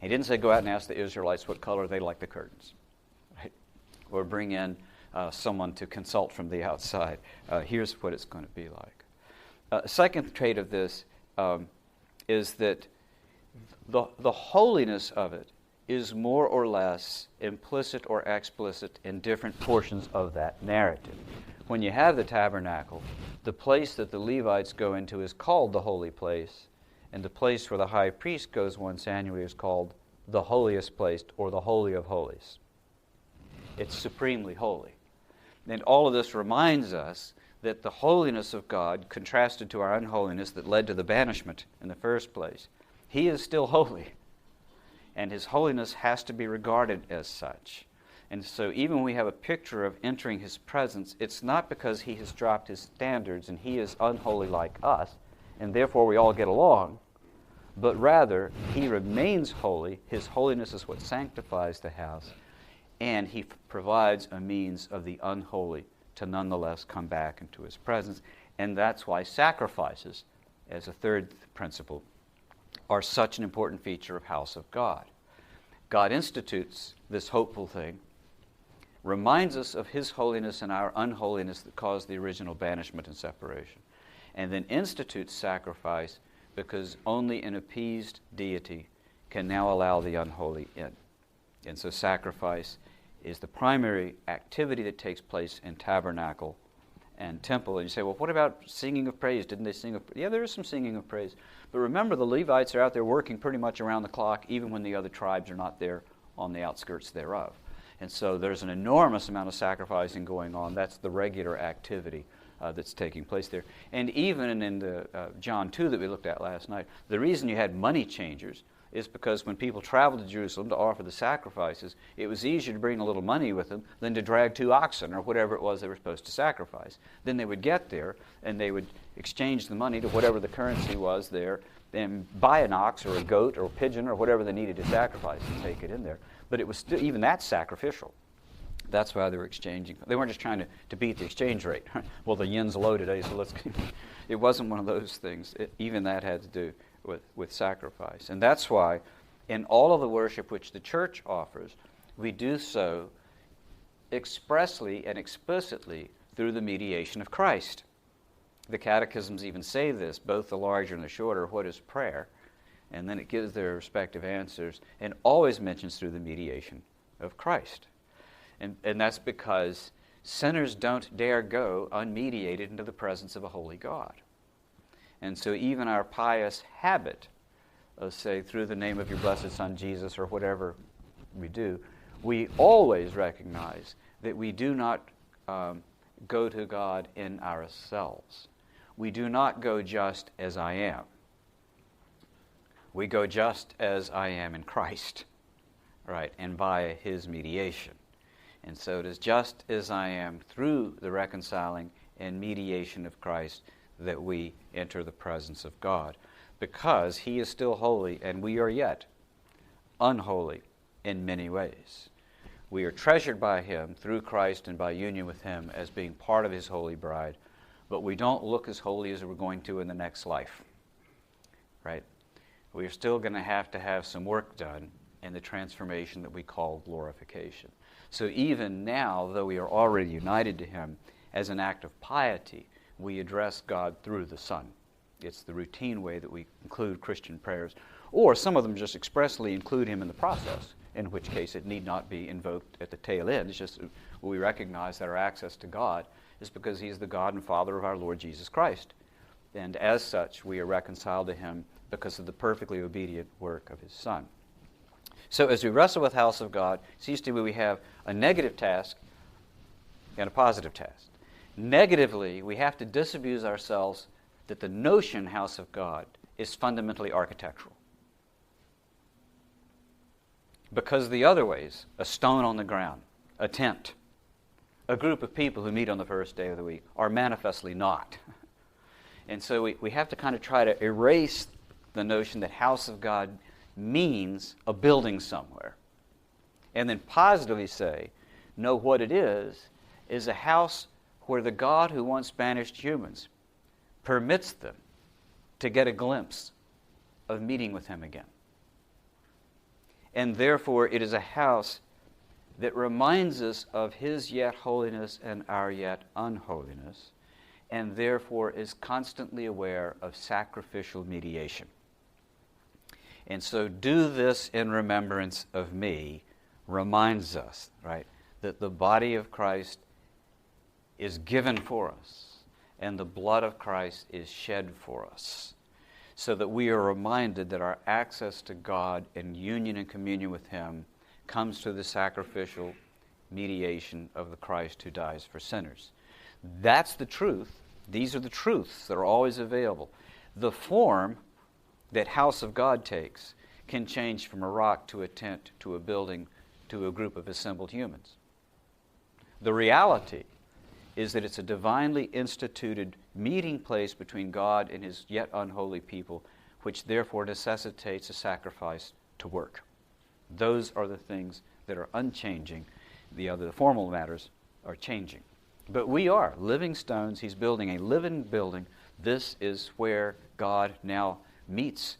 He didn't say go out and ask the Israelites what color they like the curtains, right? Or bring in someone to consult from the outside. Here's what it's going to be like. A second trait of this is that the holiness of it is more or less implicit or explicit in different portions of that narrative. When you have the tabernacle, the place that the Levites go into is called the holy place, and the place where the high priest goes once annually is called the holiest place, or the Holy of Holies. It's supremely holy. And all of this reminds us that the holiness of God, contrasted to our unholiness that led to the banishment in the first place, he is still holy. and his holiness has to be regarded as such. And so even when we have a picture of entering his presence, it's not because he has dropped his standards and he is unholy like us, and therefore we all get along, but rather he remains holy. His holiness is what sanctifies the house, and he provides a means of the unholy to nonetheless come back into his presence. And that's why sacrifices, as a third principle, are such an important feature of house of God. God institutes this hopeful thing, reminds us of his holiness and our unholiness that caused the original banishment and separation, and then institutes sacrifice because only an appeased deity can now allow the unholy in. And so sacrifice is the primary activity that takes place in tabernacle and temple. And you say, well, what about singing of praise? Didn't they sing of praise? Yeah, there is some singing of praise. But remember, the Levites are out there working pretty much around the clock, even when the other tribes are not there on the outskirts thereof. And so there's an enormous amount of sacrificing going on. That's the regular activity that's taking place there. And even in the John 2 that we looked at last night, the reason you had money changers is because when people traveled to Jerusalem to offer the sacrifices, it was easier to bring a little money with them than to drag 2 oxen or whatever it was they were supposed to sacrifice. Then they would get there and they would exchange the money to whatever the currency was there and buy an ox or a goat or a pigeon or whatever they needed to sacrifice and take it in there. But it was still, even that's sacrificial. That's why they were exchanging. They weren't just trying to beat the exchange rate. Well, the yen's low today, so let's... It wasn't one of those things. Even that had to do with sacrifice. And that's why in all of the worship which the church offers, we do so expressly and explicitly through the mediation of Christ. The catechisms even say this, both the larger and the shorter, what is prayer? And then it gives their respective answers and always mentions through the mediation of Christ. And that's because sinners don't dare go unmediated into the presence of a holy God. And so even our pious habit of, say, through the name of your blessed Son Jesus or whatever we do, we always recognize that we do not go to God in ourselves. We do not go just as I am. We go just as I am in Christ, right, and by his mediation. And so it is just as I am through the reconciling and mediation of Christ that we enter the presence of God, because he is still holy and we are yet unholy in many ways. We are treasured by him through Christ and by union with him as being part of his holy bride, but we don't look as holy as we're going to in the next life, right? We are still going to have some work done in the transformation that we call glorification. So even now, though we are already united to him, as an act of piety, we address God through the Son. It's the routine way that we include Christian prayers. Or some of them just expressly include him in the process, in which case it need not be invoked at the tail end. It's just we recognize that our access to God is because he is the God and Father of our Lord Jesus Christ. And as such, we are reconciled to him because of the perfectly obedient work of his Son. So as we wrestle with house of God, it seems to me we have a negative task and a positive task. Negatively, we have to disabuse ourselves that the notion house of God is fundamentally architectural. Because the other ways, a stone on the ground, a tent, a group of people who meet on the first day of the week, are manifestly not. And so we have to kind of try to erase the notion that house of God means a building somewhere. And then positively say, no, what it is a house where the God who once banished humans permits them to get a glimpse of meeting with him again. And therefore it is a house that reminds us of his yet holiness and our yet unholiness, and therefore is constantly aware of sacrificial mediation. And so do this in remembrance of me reminds us, right, that the body of Christ is given for us and the blood of Christ is shed for us, so that we are reminded that our access to God and union and communion with him comes through the sacrificial mediation of the Christ who dies for sinners. That's the truth. These are the truths that are always available. The form that house of God takes can change from a rock to a tent to a building to a group of assembled humans. The reality is that it's a divinely instituted meeting place between God and his yet unholy people, which therefore necessitates a sacrifice to work. Those are the things that are unchanging. The formal matters are changing. But we are living stones. He's building a living building. This is where God now meets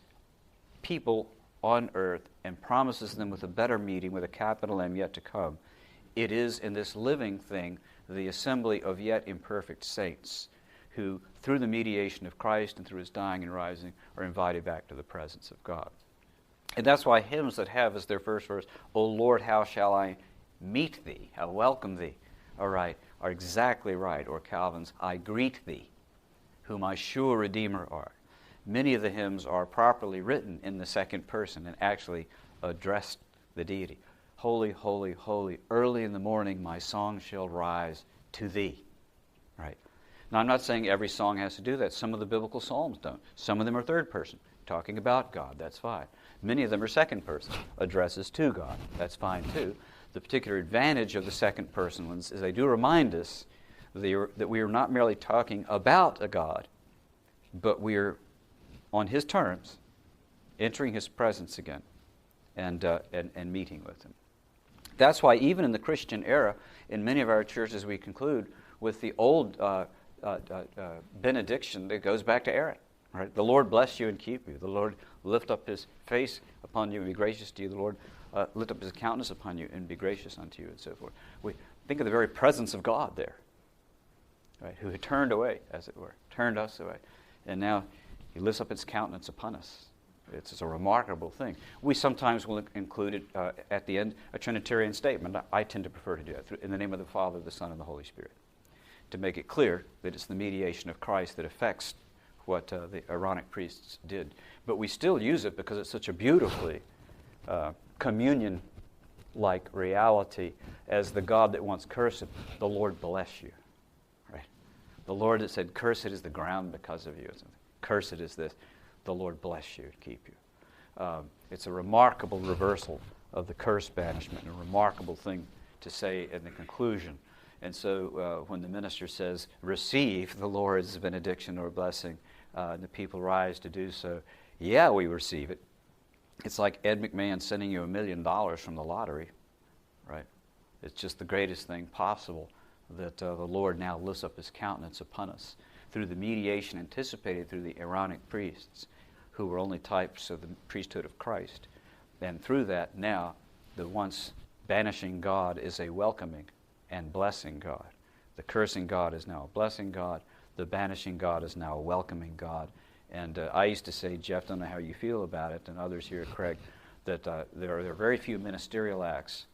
people on earth and promises them with a better meeting with a capital M yet to come. It is in this living thing the assembly of yet imperfect saints who, through the mediation of Christ and through his dying and rising, are invited back to the presence of God. And that's why hymns that have as their first verse, "O Lord, how shall I meet thee, how welcome thee," are exactly right. Or Calvin's, "I greet thee, who my sure Redeemer art." Many of the hymns are properly written in the second person and actually address the deity. "Holy, holy, holy, early in the morning my song shall rise to thee." Right? Now, I'm not saying every song has to do that. Some of the biblical psalms don't. Some of them are third person, talking about God. That's fine. Many of them are second person, addresses to God. That's fine too. The particular advantage of the second person ones is they do remind us that we are not merely talking about a God, but we are on his terms, entering his presence again and meeting with him. That's why even in the Christian era, in many of our churches we conclude with the old benediction that goes back to Aaron. Right? "The Lord bless you and keep you. The Lord lift up his face upon you and be gracious to you. The Lord lift up his countenance upon you and be gracious unto you," and so forth. We think of the very presence of God there, right? Who had turned away, as it were, turned us away. And now he lifts up his countenance upon us. It's a remarkable thing. We sometimes will include it at the end, a Trinitarian statement. I tend to prefer to do that, in the name of the Father, the Son, and the Holy Spirit, to make it clear that it's the mediation of Christ that affects what the Aaronic priests did. But we still use it because it's such a beautifully communion-like reality as the God that once cursed, "The Lord bless you." Right? The Lord that said, "Cursed is the ground because of you." Cursed is this. "The Lord bless you and keep you." It's a remarkable reversal of the curse banishment, and a remarkable thing to say in the conclusion. And so when the minister says, "Receive the Lord's benediction or blessing," and the people rise to do so, yeah, we receive it. It's like Ed McMahon sending you $1 million from the lottery, right? It's just the greatest thing possible that the Lord now lifts up his countenance upon us through the mediation anticipated through the Aaronic priests, who were only types of the priesthood of Christ. And through that, now, the once banishing God is a welcoming and blessing God. The cursing God is now a blessing God. The banishing God is now a welcoming God. And I used to say, Jeff, don't know how you feel about it, and others here at Craig, that there are very few ministerial acts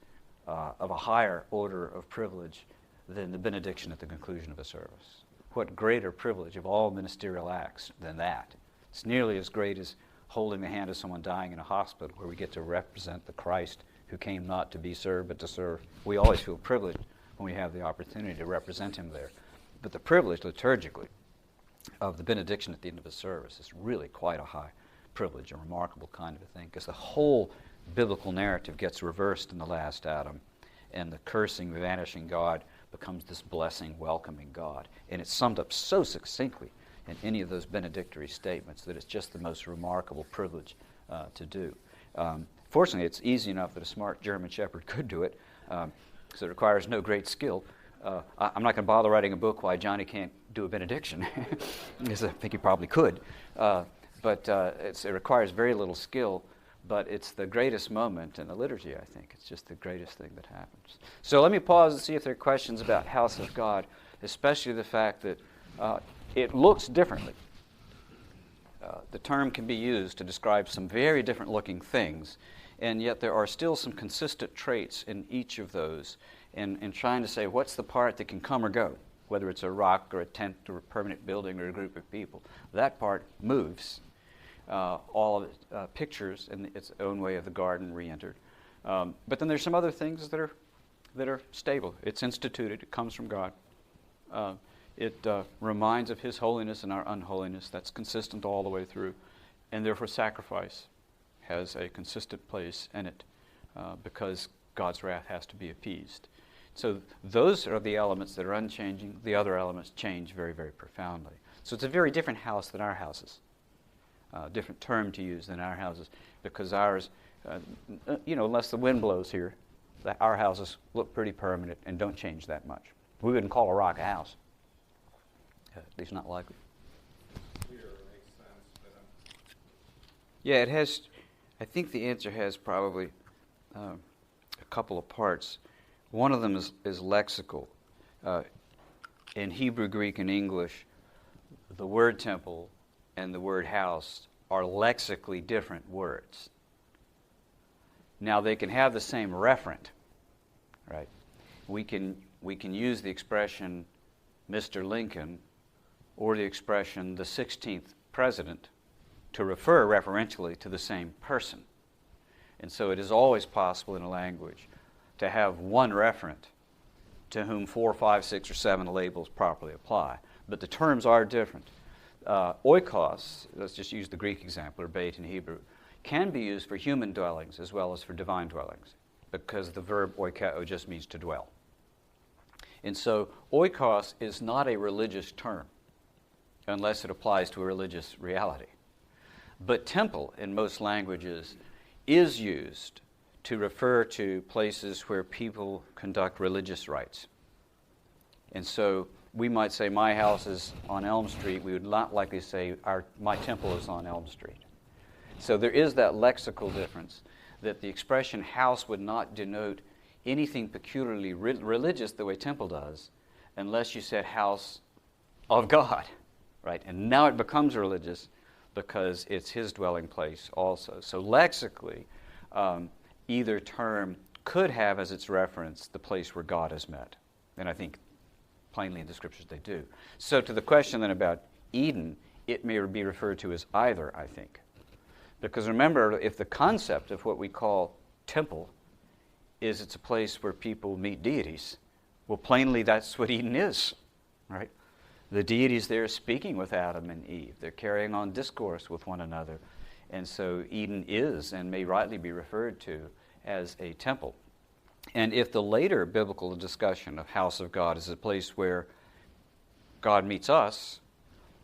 of a higher order of privilege than the benediction at the conclusion of a service. What greater privilege of all ministerial acts than that? It's nearly as great as holding the hand of someone dying in a hospital, where we get to represent the Christ who came not to be served but to serve. We always feel privileged when we have the opportunity to represent him there. But the privilege liturgically of the benediction at the end of a service is really quite a high privilege, a remarkable kind of a thing, because the whole biblical narrative gets reversed in the last Adam, and the cursing, vanishing God becomes this blessing, welcoming God. And it's summed up so succinctly in any of those benedictory statements that it's just the most remarkable privilege to do. Fortunately, it's easy enough that a smart German shepherd could do it, because it requires no great skill. I'm not going to bother writing a book why Johnny can't do a benediction, because I think he probably could. But it requires very little skill, but it's the greatest moment in the liturgy, I think. It's just the greatest thing that happens. So let me pause and see if there are questions about House of God, especially the fact that it looks differently. The term can be used to describe some very different looking things, and yet there are still some consistent traits in each of those, in trying to say what's the part that can come or go, whether it's a rock or a tent or a permanent building or a group of people. That part moves. All of it pictures in its own way of the garden re-entered. But then there's some other things that are stable. It's instituted. It comes from God. It reminds of his holiness and our unholiness. That's consistent all the way through. And therefore sacrifice has a consistent place in it because God's wrath has to be appeased. So those are the elements that are unchanging. The other elements change very, very profoundly. So it's a very different house than our houses. Different term to use than our houses, because ours, unless the wind blows here, our houses look pretty permanent and don't change that much. We wouldn't call a rock a house, at least not likely. Yeah, it has. I think the answer has probably a couple of parts. One of them is lexical. In Hebrew, Greek, and English, the word temple and the word house are lexically different words. Now, they can have the same referent, right? We can use the expression Mr. Lincoln or the expression the 16th president to refer referentially to the same person. And so it is always possible in a language to have one referent to whom 4, 5, 6, or 7 labels properly apply. But the terms are different. Oikos, let's just use the Greek example, or beit in Hebrew, can be used for human dwellings as well as for divine dwellings, because the verb oikeo just means to dwell. And so oikos is not a religious term unless it applies to a religious reality. But temple in most languages is used to refer to places where people conduct religious rites. And so we might say my house is on Elm Street. We would not likely say my temple is on Elm Street. So there is that lexical difference, that the expression house would not denote anything peculiarly religious the way temple does, unless you said house of God, right? And now it becomes religious because it's his dwelling place also. So lexically, either term could have as its reference the place where God is met. And I think plainly in the scriptures they do. So to the question then about Eden, it may be referred to as either, I think. Because remember, if the concept of what we call temple is it's a place where people meet deities, well, plainly that's what Eden is, right? The deities there speaking with Adam and Eve. They're carrying on discourse with one another. And so Eden is and may rightly be referred to as a temple. And if the later biblical discussion of house of God is a place where God meets us,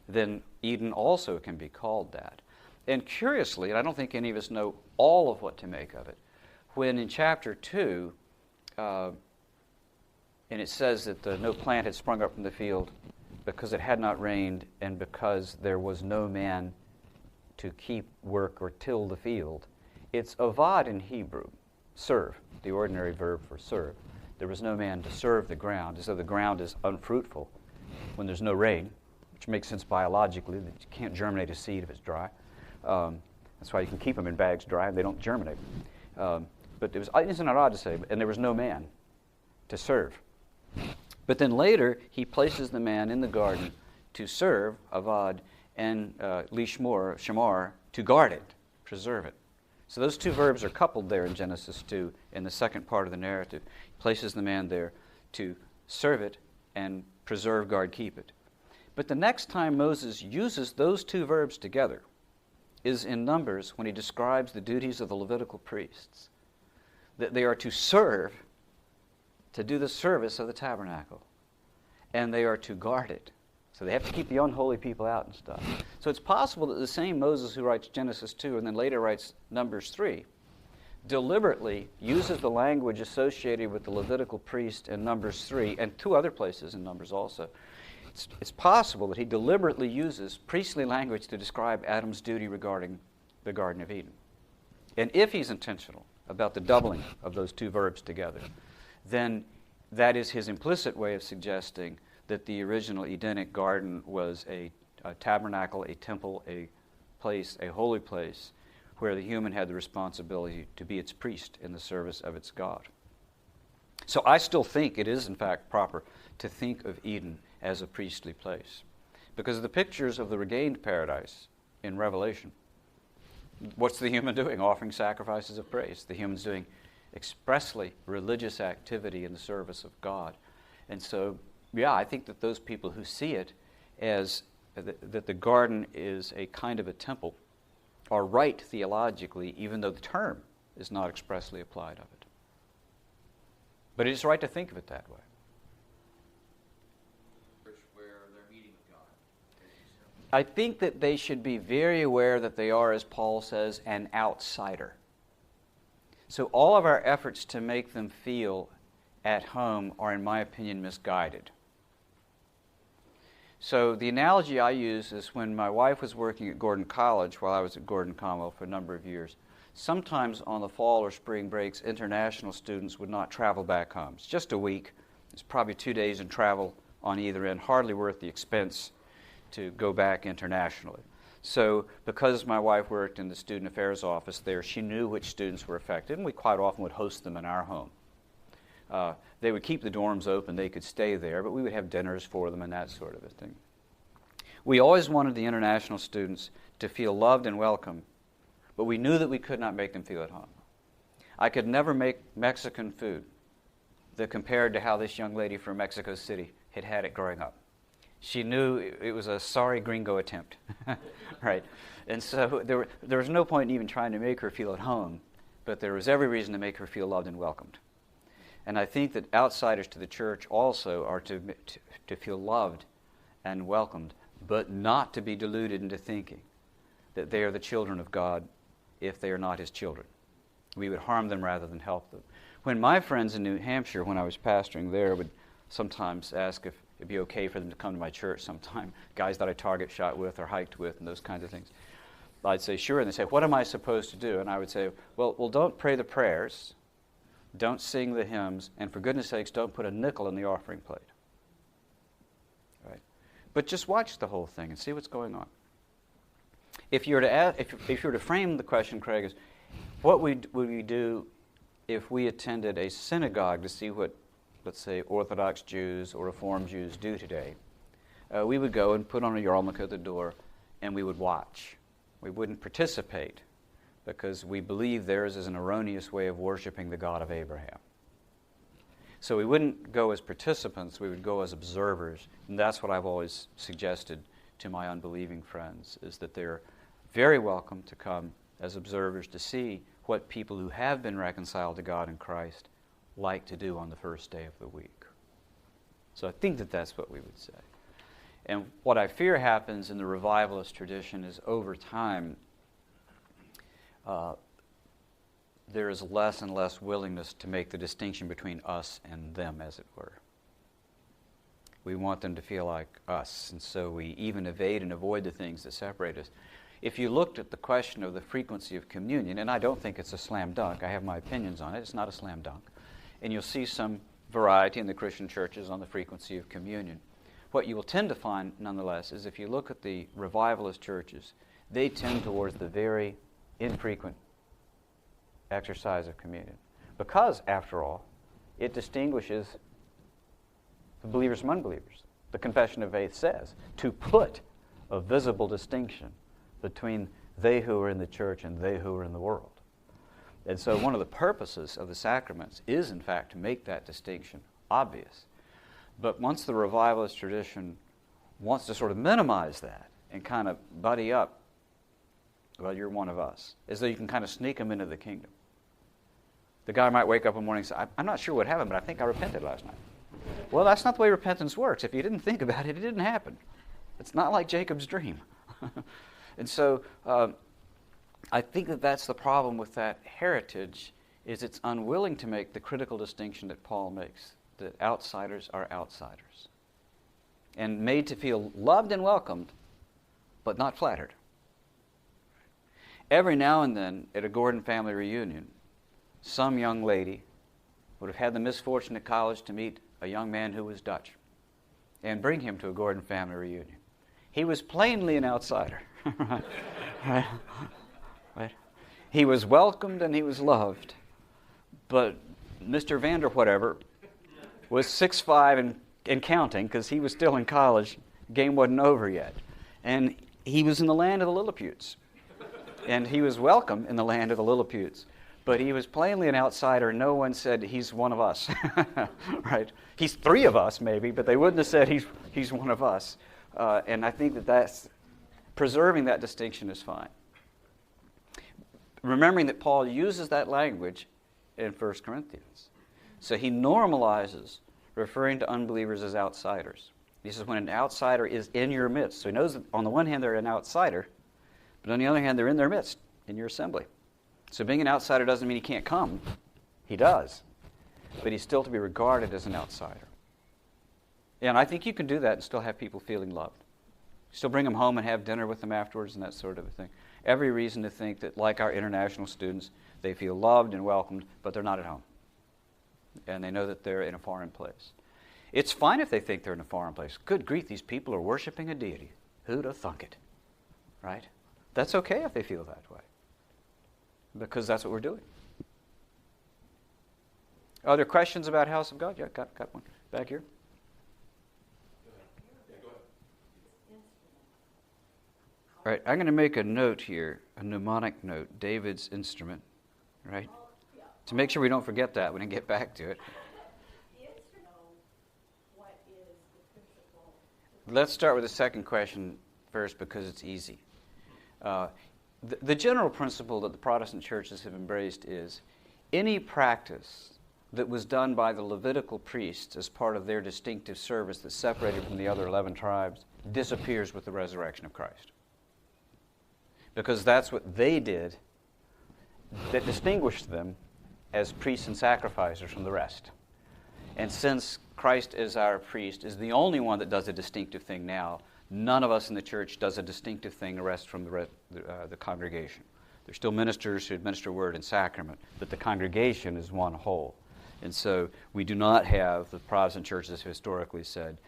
then Eden also can be called that. And curiously, and I don't think any of us know all of what to make of it, when in chapter 2, and it says that no plant had sprung up from the field because it had not rained and because there was no man to keep work or till the field. It's avad in Hebrew, serve, the ordinary verb for serve. There was no man to serve the ground, as though the ground is unfruitful when there's no rain, which makes sense biologically, that you can't germinate a seed if it's dry. That's why you can keep them in bags dry and they don't germinate. But isn't it odd to say, and there was no man to serve. But then later, he places the man in the garden to serve, avad, and lishmor, shamar, to guard it, preserve it. So those two verbs are coupled there in Genesis 2 in the second part of the narrative. He places the man there to serve it and preserve, guard, keep it. But the next time Moses uses those two verbs together is in Numbers when he describes the duties of the Levitical priests, that they are to serve, to do the service of the tabernacle, and they are to guard it. So they have to keep the unholy people out and stuff. So it's possible that the same Moses who writes Genesis 2 and then later writes Numbers 3 deliberately uses the language associated with the Levitical priest in Numbers 3 and two other places in Numbers also. It's possible that he deliberately uses priestly language to describe Adam's duty regarding the Garden of Eden. And if he's intentional about the doubling of those two verbs together, then that is his implicit way of suggesting that the original Edenic garden was a tabernacle, a temple, a place, a holy place, where the human had the responsibility to be its priest in the service of its God. So I still think it is, in fact, proper to think of Eden as a priestly place. Because the pictures of the regained paradise in Revelation, what's the human doing? Offering sacrifices of praise. The human's doing expressly religious activity in the service of God. And so, yeah, I think that those people who see it as that the garden is a kind of a temple are right theologically, even though the term is not expressly applied of it. But it is right to think of it that way. Where they're meeting with God. I think that they should be very aware that they are, as Paul says, an outsider. So all of our efforts to make them feel at home are, in my opinion, misguided. So the analogy I use is when my wife was working at Gordon College while I was at Gordon Commonwealth for a number of years. Sometimes on the fall or spring breaks, international students would not travel back home. It's just a week. It's probably 2 days in travel on either end, hardly worth the expense to go back internationally. So because my wife worked in the student affairs office there, she knew which students were affected, and we quite often would host them in our home. They would keep the dorms open, they could stay there, but we would have dinners for them and that sort of a thing. We always wanted the international students to feel loved and welcome, but we knew that we could not make them feel at home. I could never make Mexican food that compared to how this young lady from Mexico City had had it growing up. She knew it was a sorry gringo attempt, right? And so there was no point in even trying to make her feel at home, but there was every reason to make her feel loved and welcomed. And I think that outsiders to the church also are to feel loved and welcomed, but not to be deluded into thinking that they are the children of God if they are not His children. We would harm them rather than help them. When my friends in New Hampshire, when I was pastoring there, would sometimes ask if it'd be okay for them to come to my church sometime, guys that I target shot with or hiked with and those kinds of things, I'd say, sure. And they'd say, what am I supposed to do? And I would say, well, don't pray the prayers, don't sing the hymns, and for goodness sakes, don't put a nickel in the offering plate. Right? But just watch the whole thing and see what's going on. If you were to frame the question, Craig, is what would we do if we attended a synagogue to see what, let's say, Orthodox Jews or Reformed Jews do today? We would go and put on a yarmulke at the door, and we would watch. We wouldn't participate because we believe theirs is an erroneous way of worshiping the God of Abraham. So we wouldn't go as participants, we would go as observers. And that's what I've always suggested to my unbelieving friends, is that they're very welcome to come as observers to see what people who have been reconciled to God in Christ like to do on the first day of the week. So I think that that's what we would say. And what I fear happens in the revivalist tradition is over time, there is less and less willingness to make the distinction between us and them, as it were. We want them to feel like us, and so we even evade and avoid the things that separate us. If you looked at the question of the frequency of communion, and I don't think it's a slam dunk, I have my opinions on it, it's not a slam dunk, and you'll see some variety in the Christian churches on the frequency of communion. What you will tend to find, nonetheless, is if you look at the revivalist churches, they tend towards the very infrequent exercise of communion. Because, after all, it distinguishes the believers from unbelievers. The Confession of Faith says to put a visible distinction between they who are in the church and they who are in the world. And so one of the purposes of the sacraments is, in fact, to make that distinction obvious. But once the revivalist tradition wants to sort of minimize that and kind of buddy up, well, you're one of us, as though you can kind of sneak them into the kingdom. The guy might wake up one morning and say, I'm not sure what happened, but I think I repented last night. Well, that's not the way repentance works. If you didn't think about it, it didn't happen. It's not like Jacob's dream. And so I think that that's the problem with that heritage, is it's unwilling to make the critical distinction that Paul makes, that outsiders are outsiders, and made to feel loved and welcomed, but not flattered. Every now and then at a Gordon family reunion, some young lady would have had the misfortune at college to meet a young man who was Dutch and bring him to a Gordon family reunion. He was plainly an outsider. Right? Right? He was welcomed and he was loved, but Mr. Vander whatever was 6'5" and counting, because he was still in college. Game wasn't over yet. And he was in the land of the Lilliputes. And he was welcome in the land of the Lilliputes. But he was plainly an outsider. No one said, he's one of us. Right? He's three of us, maybe, but they wouldn't have said he's one of us. And I think that's preserving that distinction is fine. remembering that Paul uses that language in 1 Corinthians. So he normalizes referring to unbelievers as outsiders. He says when an outsider is in your midst, so he knows that on the one hand they're an outsider, but on the other hand they're in their midst, in your assembly. So being an outsider doesn't mean he can't come. He does. But he's still to be regarded as an outsider. And I think you can do that and still have people feeling loved. Still bring them home and have dinner with them afterwards and that sort of a thing. Every reason to think that, like our international students, they feel loved and welcomed, but they're not at home. And they know that they're in a foreign place. It's fine if they think they're in a foreign place. Good grief, these people are worshiping a deity. Who'd have thunk it? Right? That's okay if they feel that way. Because that's what we're doing. Are there questions about House of God? Yeah, got one back here. All right, I'm going to make a note here, a mnemonic note, David's instrument, right? To make sure we don't forget that when we get back to it. Let's start with the second question first because it's easy. The general principle that the Protestant churches have embraced is any practice that was done by the Levitical priests as part of their distinctive service that separated from the other 11 tribes disappears with the resurrection of Christ. Because that's what they did that distinguished them as priests and sacrificers from the rest. And since Christ is our priest, is the only one that does a distinctive thing now, none of us in the church does a distinctive thing rest from the congregation. There's still ministers who administer word and sacrament, but the congregation is one whole. And so we do not have, the Protestant churches have historically said,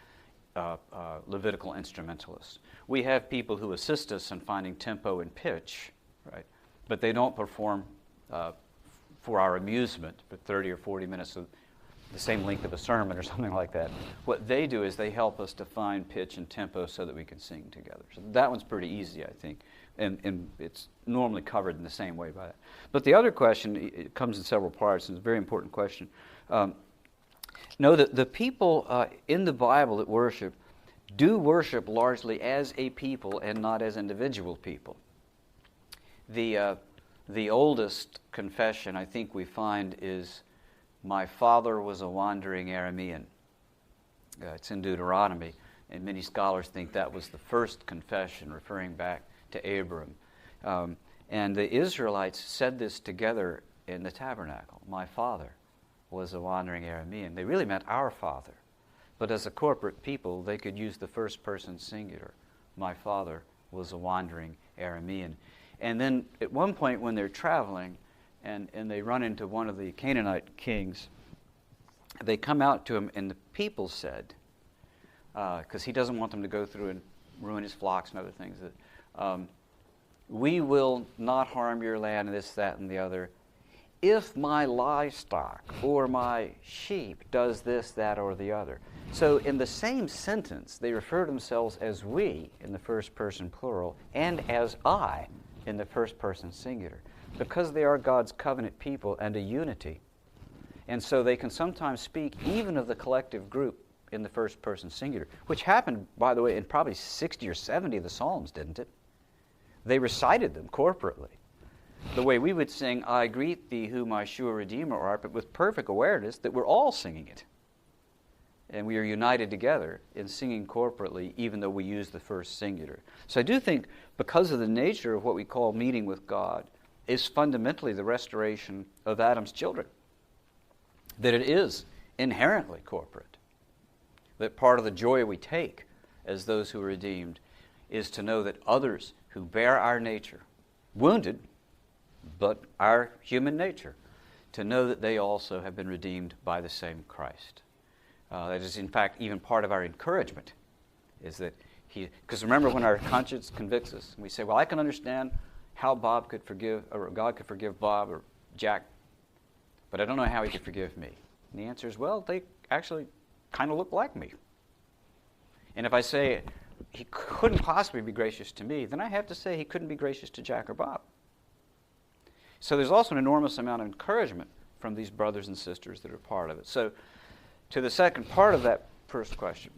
Levitical instrumentalists. We have people who assist us in finding tempo and pitch, right? But they don't perform for our amusement for 30 or 40 minutes of the same length of a sermon or something like that. What they do is they help us to find pitch and tempo so that we can sing together. So that one's pretty easy, I think, and it's normally covered in the same way by that. But the other question, it comes in several parts, and it's a very important question. Know that the people in the Bible that worship do worship largely as a people and not as individual people. The oldest confession I think we find is, "My father was a wandering Aramean." It's in Deuteronomy, and many scholars think that was the first confession referring back to Abram. And the Israelites said this together in the tabernacle. "My father was a wandering Aramean." They really meant our father. But as a corporate people, they could use the first person singular. "My father was a wandering Aramean." And then at one point when they're traveling and they run into one of the Canaanite kings, they come out to him and the people said, because he doesn't want them to go through and ruin his flocks and other things, that "we will not harm your land," this, that, and the other, "if my livestock or my sheep does this, that, or the other." So in the same sentence, they refer to themselves as "we" in the first person plural and as "I" in the first person singular, because they are God's covenant people and a unity. And so they can sometimes speak even of the collective group in the first person singular, which happened, by the way, in probably 60 or 70 of the Psalms, didn't it? They recited them corporately. The way we would sing, "I greet thee who my sure Redeemer art," but with perfect awareness that we're all singing it. And we are united together in singing corporately, even though we use the first singular. So I do think, because of the nature of what we call meeting with God, is fundamentally the restoration of Adam's children. That it is inherently corporate. That part of the joy we take as those who are redeemed is to know that others who bear our nature, wounded, but our human nature, to know that they also have been redeemed by the same Christ. That is, in fact, even part of our encouragement, is that because remember when our conscience convicts us, and we say, "Well, I can understand how Bob could forgive, or God could forgive Bob or Jack, but I don't know how he could forgive me." And the answer is, well, they actually kind of look like me. And if I say he couldn't possibly be gracious to me, then I have to say he couldn't be gracious to Jack or Bob. So there's also an enormous amount of encouragement from these brothers and sisters that are part of it. So to the second part of that first question,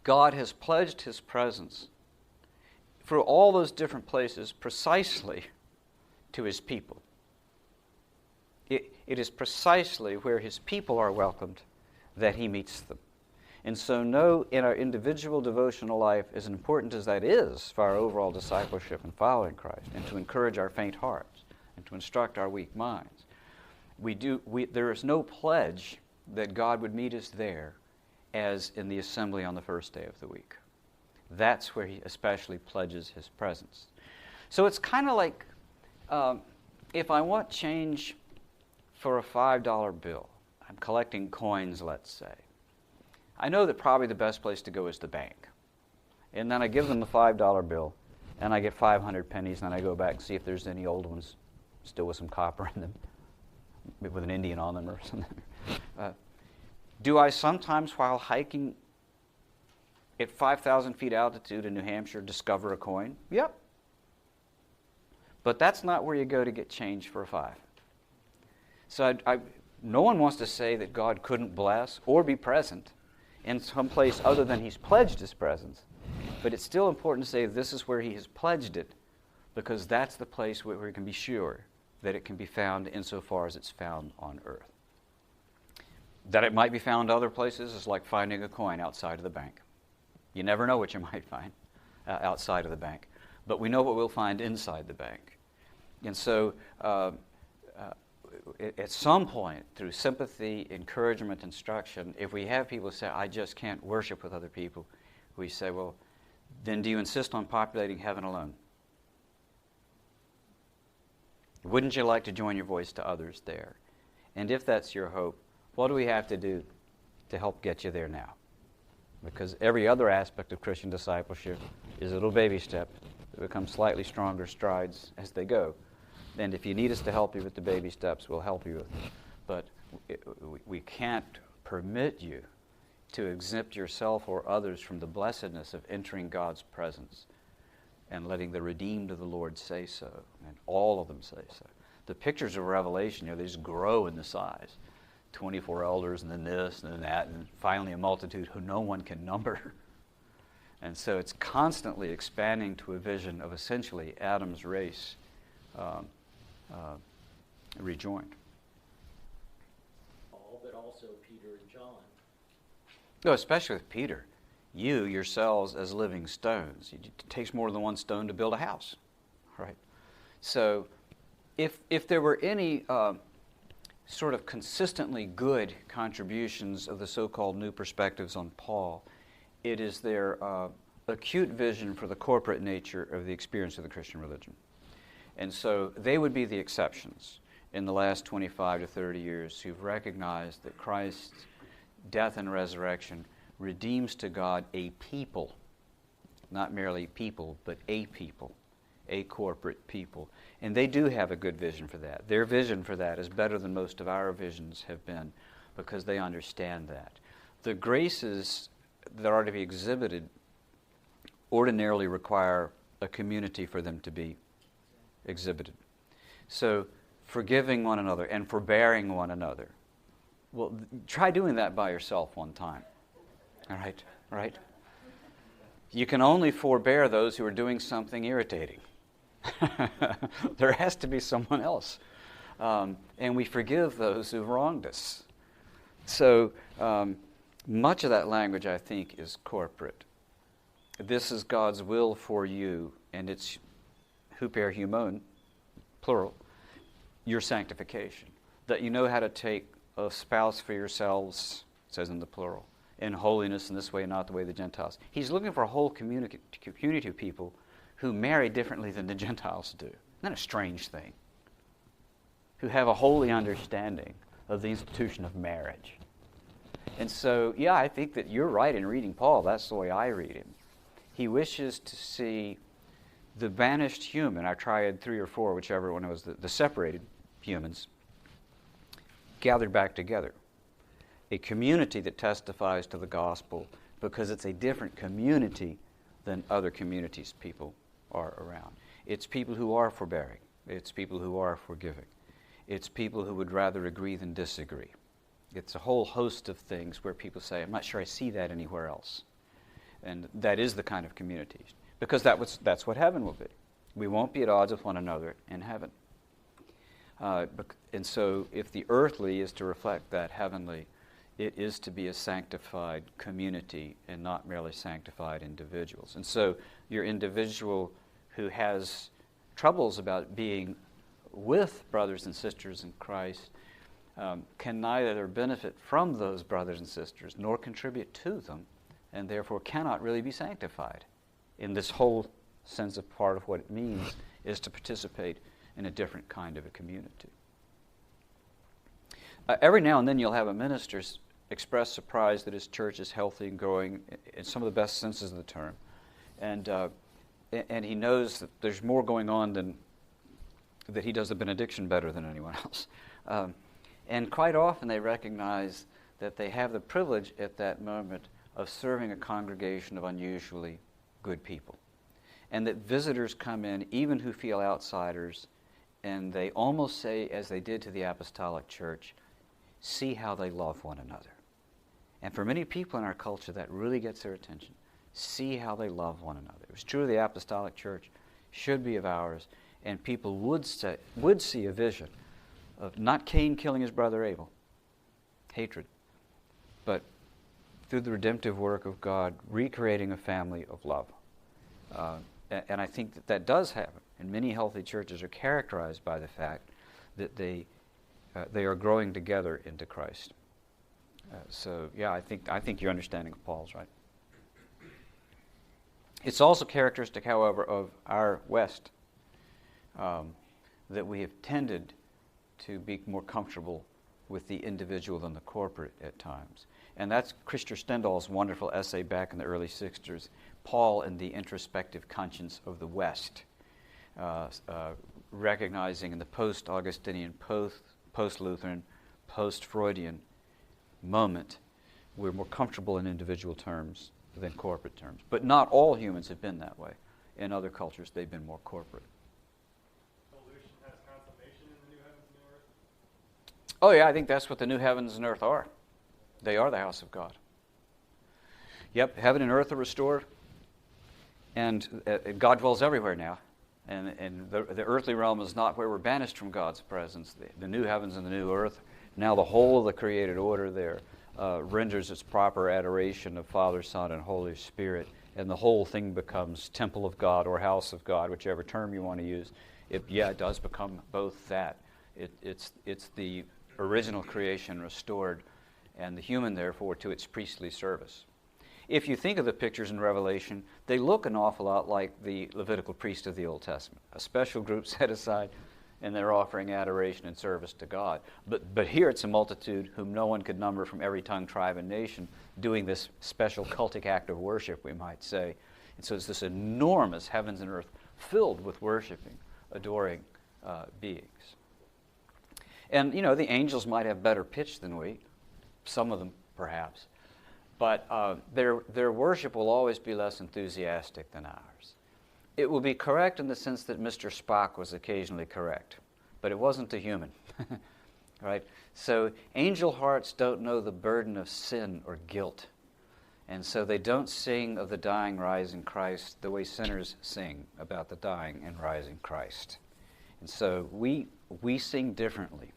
God has pledged his presence through all those different places precisely to his people. It is precisely where his people are welcomed that he meets them. And so know in our individual devotional life, as important as that is for our overall discipleship and following Christ, and to encourage our faint hearts, and to instruct our weak minds, there is no pledge that God would meet us there as in the assembly on the first day of the week. That's where he especially pledges his presence. So it's kind of like if I want change for a $5 bill, I'm collecting coins, let's say. I know that probably the best place to go is the bank. And then I give them the $5 bill, and I get 500 pennies, and then I go back and see if there's any old ones still with some copper in them, with an Indian on them or something. Do I sometimes, while hiking at 5,000 feet altitude in New Hampshire, discover a coin? Yep. But that's not where you go to get change for a 5. So no one wants to say that God couldn't bless or be present in some place other than he's pledged his presence. But it's still important to say this is where he has pledged it, because that's the place where we can be sure that it can be found insofar as it's found on earth. That it might be found other places is like finding a coin outside of the bank. You never know what you might find outside of the bank. But we know what we'll find inside the bank. And so at some point, through sympathy, encouragement, instruction, if we have people say, I just can't worship with other people, we say, well, then do you insist on populating heaven alone? Wouldn't you like to join your voice to others there? And if that's your hope, what do we have to do to help get you there now? Because every other aspect of Christian discipleship is a little baby step that becomes slightly stronger strides as they go. And if you need us to help you with the baby steps, we'll help you with them. But we can't permit you to exempt yourself or others from the blessedness of entering God's presence and letting the redeemed of the Lord say so, and all of them say so. The pictures of Revelation, they just grow in the size. 24 elders, and then this, and then that, and finally a multitude who no one can number. And so it's constantly expanding to a vision of essentially Adam's race rejoined. Paul, but also Peter and John. No, especially with Peter. You yourselves as living stones. It takes more than one stone to build a house, right? So if there were any sort of consistently good contributions of the so-called new perspectives on Paul, it is their acute vision for the corporate nature of the experience of the Christian religion. And so they would be the exceptions in the last 25 to 30 years who've recognized that Christ's death and resurrection redeems to God a people, not merely people, but a people, a corporate people. And they do have a good vision for that. Their vision for that is better than most of our visions have been, because they understand that. The graces that are to be exhibited ordinarily require a community for them to be exhibited. So forgiving one another and forbearing one another. Well, try doing that by yourself one time. All right? You can only forbear those who are doing something irritating. There has to be someone else. And we forgive those who've wronged us. So much of that language, I think, is corporate. This is God's will for you, and it's huper humon, plural, your sanctification. That you know how to take a spouse for yourselves, it says in the plural, in holiness in this way, not the way of the Gentiles. He's looking for a whole community of people who marry differently than the Gentiles do. Isn't that a strange thing? Who have a holy understanding of the institution of marriage. And so, yeah, I think that you're right in reading Paul. That's the way I read him. He wishes to see the banished human, our triad 3 or 4, whichever one it was, the separated humans, gathered back together. A community that testifies to the gospel because it's a different community than other communities people are around. It's people who are forbearing. It's people who are forgiving. It's people who would rather agree than disagree. It's a whole host of things where people say, I'm not sure I see that anywhere else. And that is the kind of community. Because that's what heaven will be. We won't be at odds with one another in heaven. And so if the earthly is to reflect that heavenly, it is to be a sanctified community and not merely sanctified individuals. And so your individual who has troubles about being with brothers and sisters in Christ can neither benefit from those brothers and sisters nor contribute to them, and therefore cannot really be sanctified in this whole sense of part of what it means is to participate in a different kind of a community. Every now and then you'll have a minister express surprise that his church is healthy and growing in some of the best senses of the term. And he knows that there's more going on than that he does the benediction better than anyone else. And quite often they recognize that they have the privilege at that moment of serving a congregation of unusually good people. And that visitors come in, even who feel outsiders, and they almost say, as they did to the apostolic church, see how they love one another. And for many people in our culture, that really gets their attention. See how they love one another. It was true of the apostolic church, should be of ours, and people would see a vision of not Cain killing his brother Abel, hatred, but through the redemptive work of God, recreating a family of love. And I think that does happen. And many healthy churches are characterized by the fact that they are growing together into Christ. So yeah, I think your understanding of Paul's right. It's also characteristic, however, of our West that we have tended to be more comfortable with the individual than the corporate at times. And that's Christopher Stendhal's wonderful essay back in the early 60s, Paul and the Introspective Conscience of the West, recognizing in the post-Augustinian, post-Lutheran, post-Freudian moment, we're more comfortable in individual terms than corporate terms. But not all humans have been that way. In other cultures, they've been more corporate. Evolution has consummation in the new heavens and new earth? Oh yeah, I think that's what the new heavens and earth are. They are the house of God. Yep, heaven and earth are restored, and God dwells everywhere now. And the earthly realm is not where we're banished from God's presence. The new heavens and the new earth, now the whole of the created order there renders its proper adoration of Father, Son, and Holy Spirit, and the whole thing becomes temple of God or house of God, whichever term you want to use. It does become both that. It's the original creation restored, and the human, therefore, to its priestly service. If you think of the pictures in Revelation, they look an awful lot like the Levitical priest of the Old Testament, a special group set aside, and they're offering adoration and service to God. But here it's a multitude whom no one could number from every tongue, tribe, and nation doing this special cultic act of worship, we might say. And so it's this enormous heavens and earth filled with worshiping, adoring beings. And, you know, the angels might have better pitch than we, some of them perhaps, but their worship will always be less enthusiastic than ours. It will be correct in the sense that Mr. Spock was occasionally correct, but it wasn't a human, right? So angel hearts don't know the burden of sin or guilt, and so they don't sing of the dying, rising Christ the way sinners sing about the dying and rising Christ. And so we sing differently,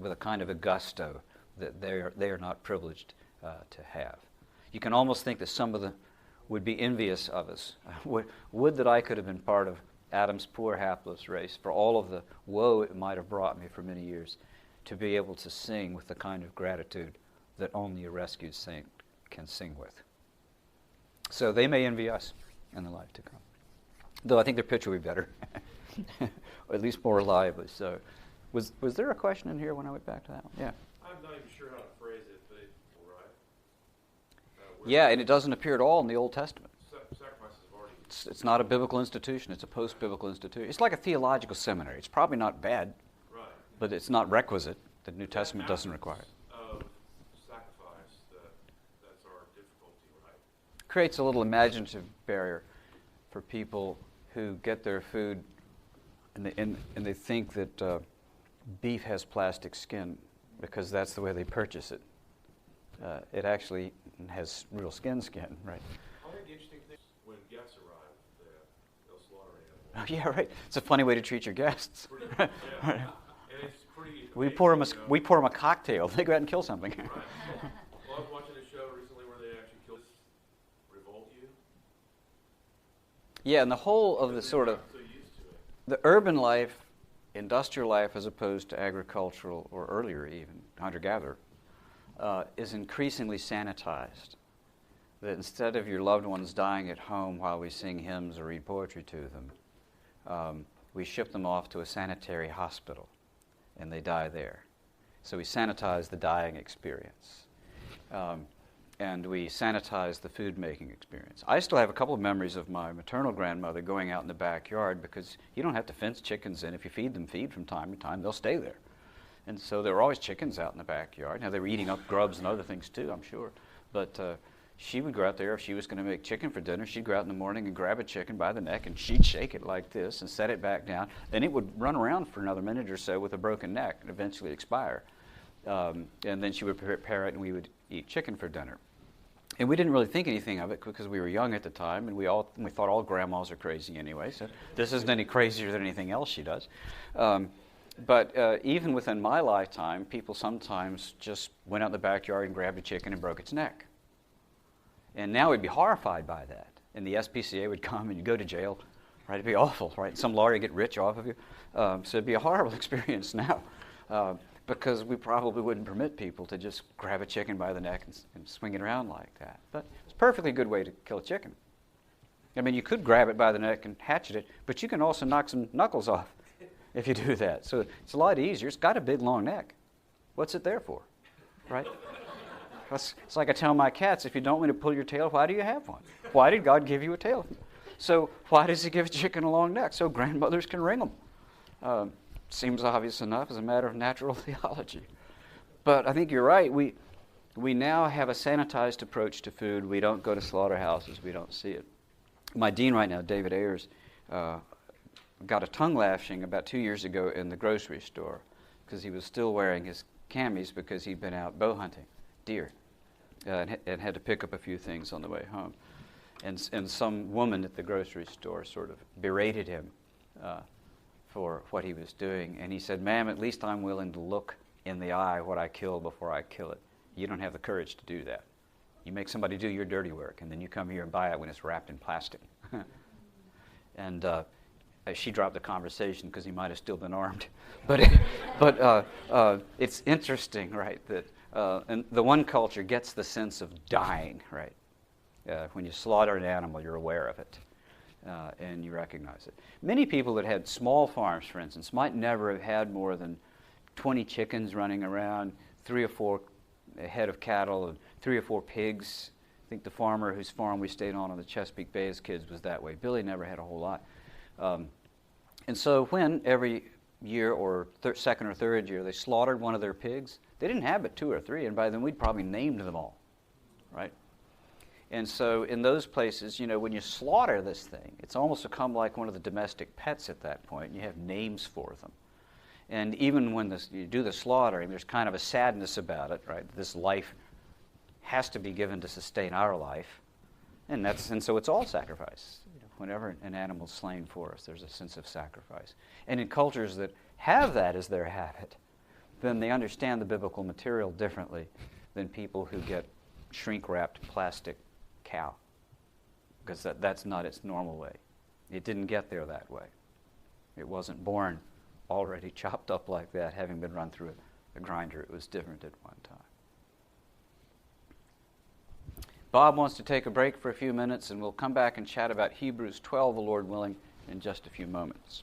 with a kind of a gusto that they are not privileged to have. You can almost think that some of them would be envious of us. Would that I could have been part of Adam's poor hapless race, for all of the woe it might have brought me for many years, to be able to sing with the kind of gratitude that only a rescued saint can sing with. So they may envy us in the life to come. Though I think their pitch will be better, or at least more lively. So, was there a question in here when I went back to that one? Yeah. I'm not even sure how to phrase it, but right. Yeah, and it doesn't appear at all in the Old Testament. Sacrifices have already. It's not a biblical institution. It's a post-biblical institution. It's like a theological seminary. It's probably not bad, Right. but it's not requisite. The New Testament doesn't require it. Of sacrifice, that's our difficulty, right? Creates a little imaginative barrier for people who get their food and they think that beef has plastic skin because that's the way they purchase it. It actually has real skin, right? I think the interesting thing is when guests arrive, they'll slaughter an animal. Oh, yeah, right. It's a funny way to treat your guests. Yeah. And it's pretty We pour them amazing, we pour them a cocktail. They go out and kill something. Right. Well, I was watching a show recently where they actually killed revolt you. Yeah, and the whole of the sort of So used to it. the urban life, industrial life as opposed to agricultural or earlier even, hunter-gatherer, is increasingly sanitized. That instead of your loved ones dying at home while we sing hymns or read poetry to them, we ship them off to a sanitary hospital and they die there. So we sanitize the dying experience. And we sanitize the food-making experience. I still have a couple of memories of my maternal grandmother going out in the backyard because you don't have to fence chickens in. If you feed from time to time, they'll stay there. And so there were always chickens out in the backyard. Now, they were eating up grubs and other things too, I'm sure. But she would go out there if she was going to make chicken for dinner. She'd go out in the morning and grab a chicken by the neck, and she'd shake it like this and set it back down. Then it would run around for another minute or so with a broken neck and eventually expire. And then she would prepare it, and we would eat chicken for dinner. And we didn't really think anything of it because we were young at the time, and we thought all grandmas are crazy anyway, so this isn't any crazier than anything else she does. But even within my lifetime, people sometimes just went out in the backyard and grabbed a chicken and broke its neck. And now we'd be horrified by that. And the SPCA would come and you'd go to jail, right? It'd be awful, right? Some lawyer would get rich off of you. So it'd be a horrible experience now. Because we probably wouldn't permit people to just grab a chicken by the neck and swing it around like that. But it's a perfectly good way to kill a chicken. I mean, you could grab it by the neck and hatchet it, but you can also knock some knuckles off if you do that. So it's a lot easier. It's got a big, long neck. What's it there for, right? It's like I tell my cats, if you don't want to pull your tail, why do you have one? Why did God give you a tail? So why does he give a chicken a long neck? So grandmothers can wring them. Seems obvious enough as a matter of natural theology. But I think you're right. We now have a sanitized approach to food. We don't go to slaughterhouses. We don't see it. My dean right now, David Ayers, got a tongue lashing about 2 years ago in the grocery store because he was still wearing his camis because he'd been out bow hunting deer and had to pick up a few things on the way home. And some woman at the grocery store sort of berated him for what he was doing. And he said, "Ma'am, at least I'm willing to look in the eye what I kill before I kill it. You don't have the courage to do that. You make somebody do your dirty work, and then you come here and buy it when it's wrapped in plastic." And she dropped the conversation because he might have still been armed. But it's interesting, right, that and the one culture gets the sense of dying, right? When you slaughter an animal, you're aware of it. And you recognize it. Many people that had small farms, for instance, might never have had more than 20 chickens running around, 3 or 4 head of cattle, and 3 or 4 pigs. I think the farmer whose farm we stayed on the Chesapeake Bay as kids was that way. Billy never had a whole lot. And so when every year or second or third year they slaughtered one of their pigs, they didn't have but 2 or 3, and by then we'd probably named them all, right? And so in those places, you know, when you slaughter this thing, it's almost become like one of the domestic pets at that point. You have names for them. And even when you do the slaughtering, there's kind of a sadness about it, right? This life has to be given to sustain our life. And so it's all sacrifice. You know, whenever an animal's slain for us, there's a sense of sacrifice. And in cultures that have that as their habit, then they understand the biblical material differently than people who get shrink-wrapped plastic cow, because that's not its normal way. It didn't get there that way. It wasn't born already chopped up like that, having been run through a grinder. It was different at one time. Bob wants to take a break for a few minutes, and we'll come back and chat about Hebrews 12, the Lord willing, in just a few moments.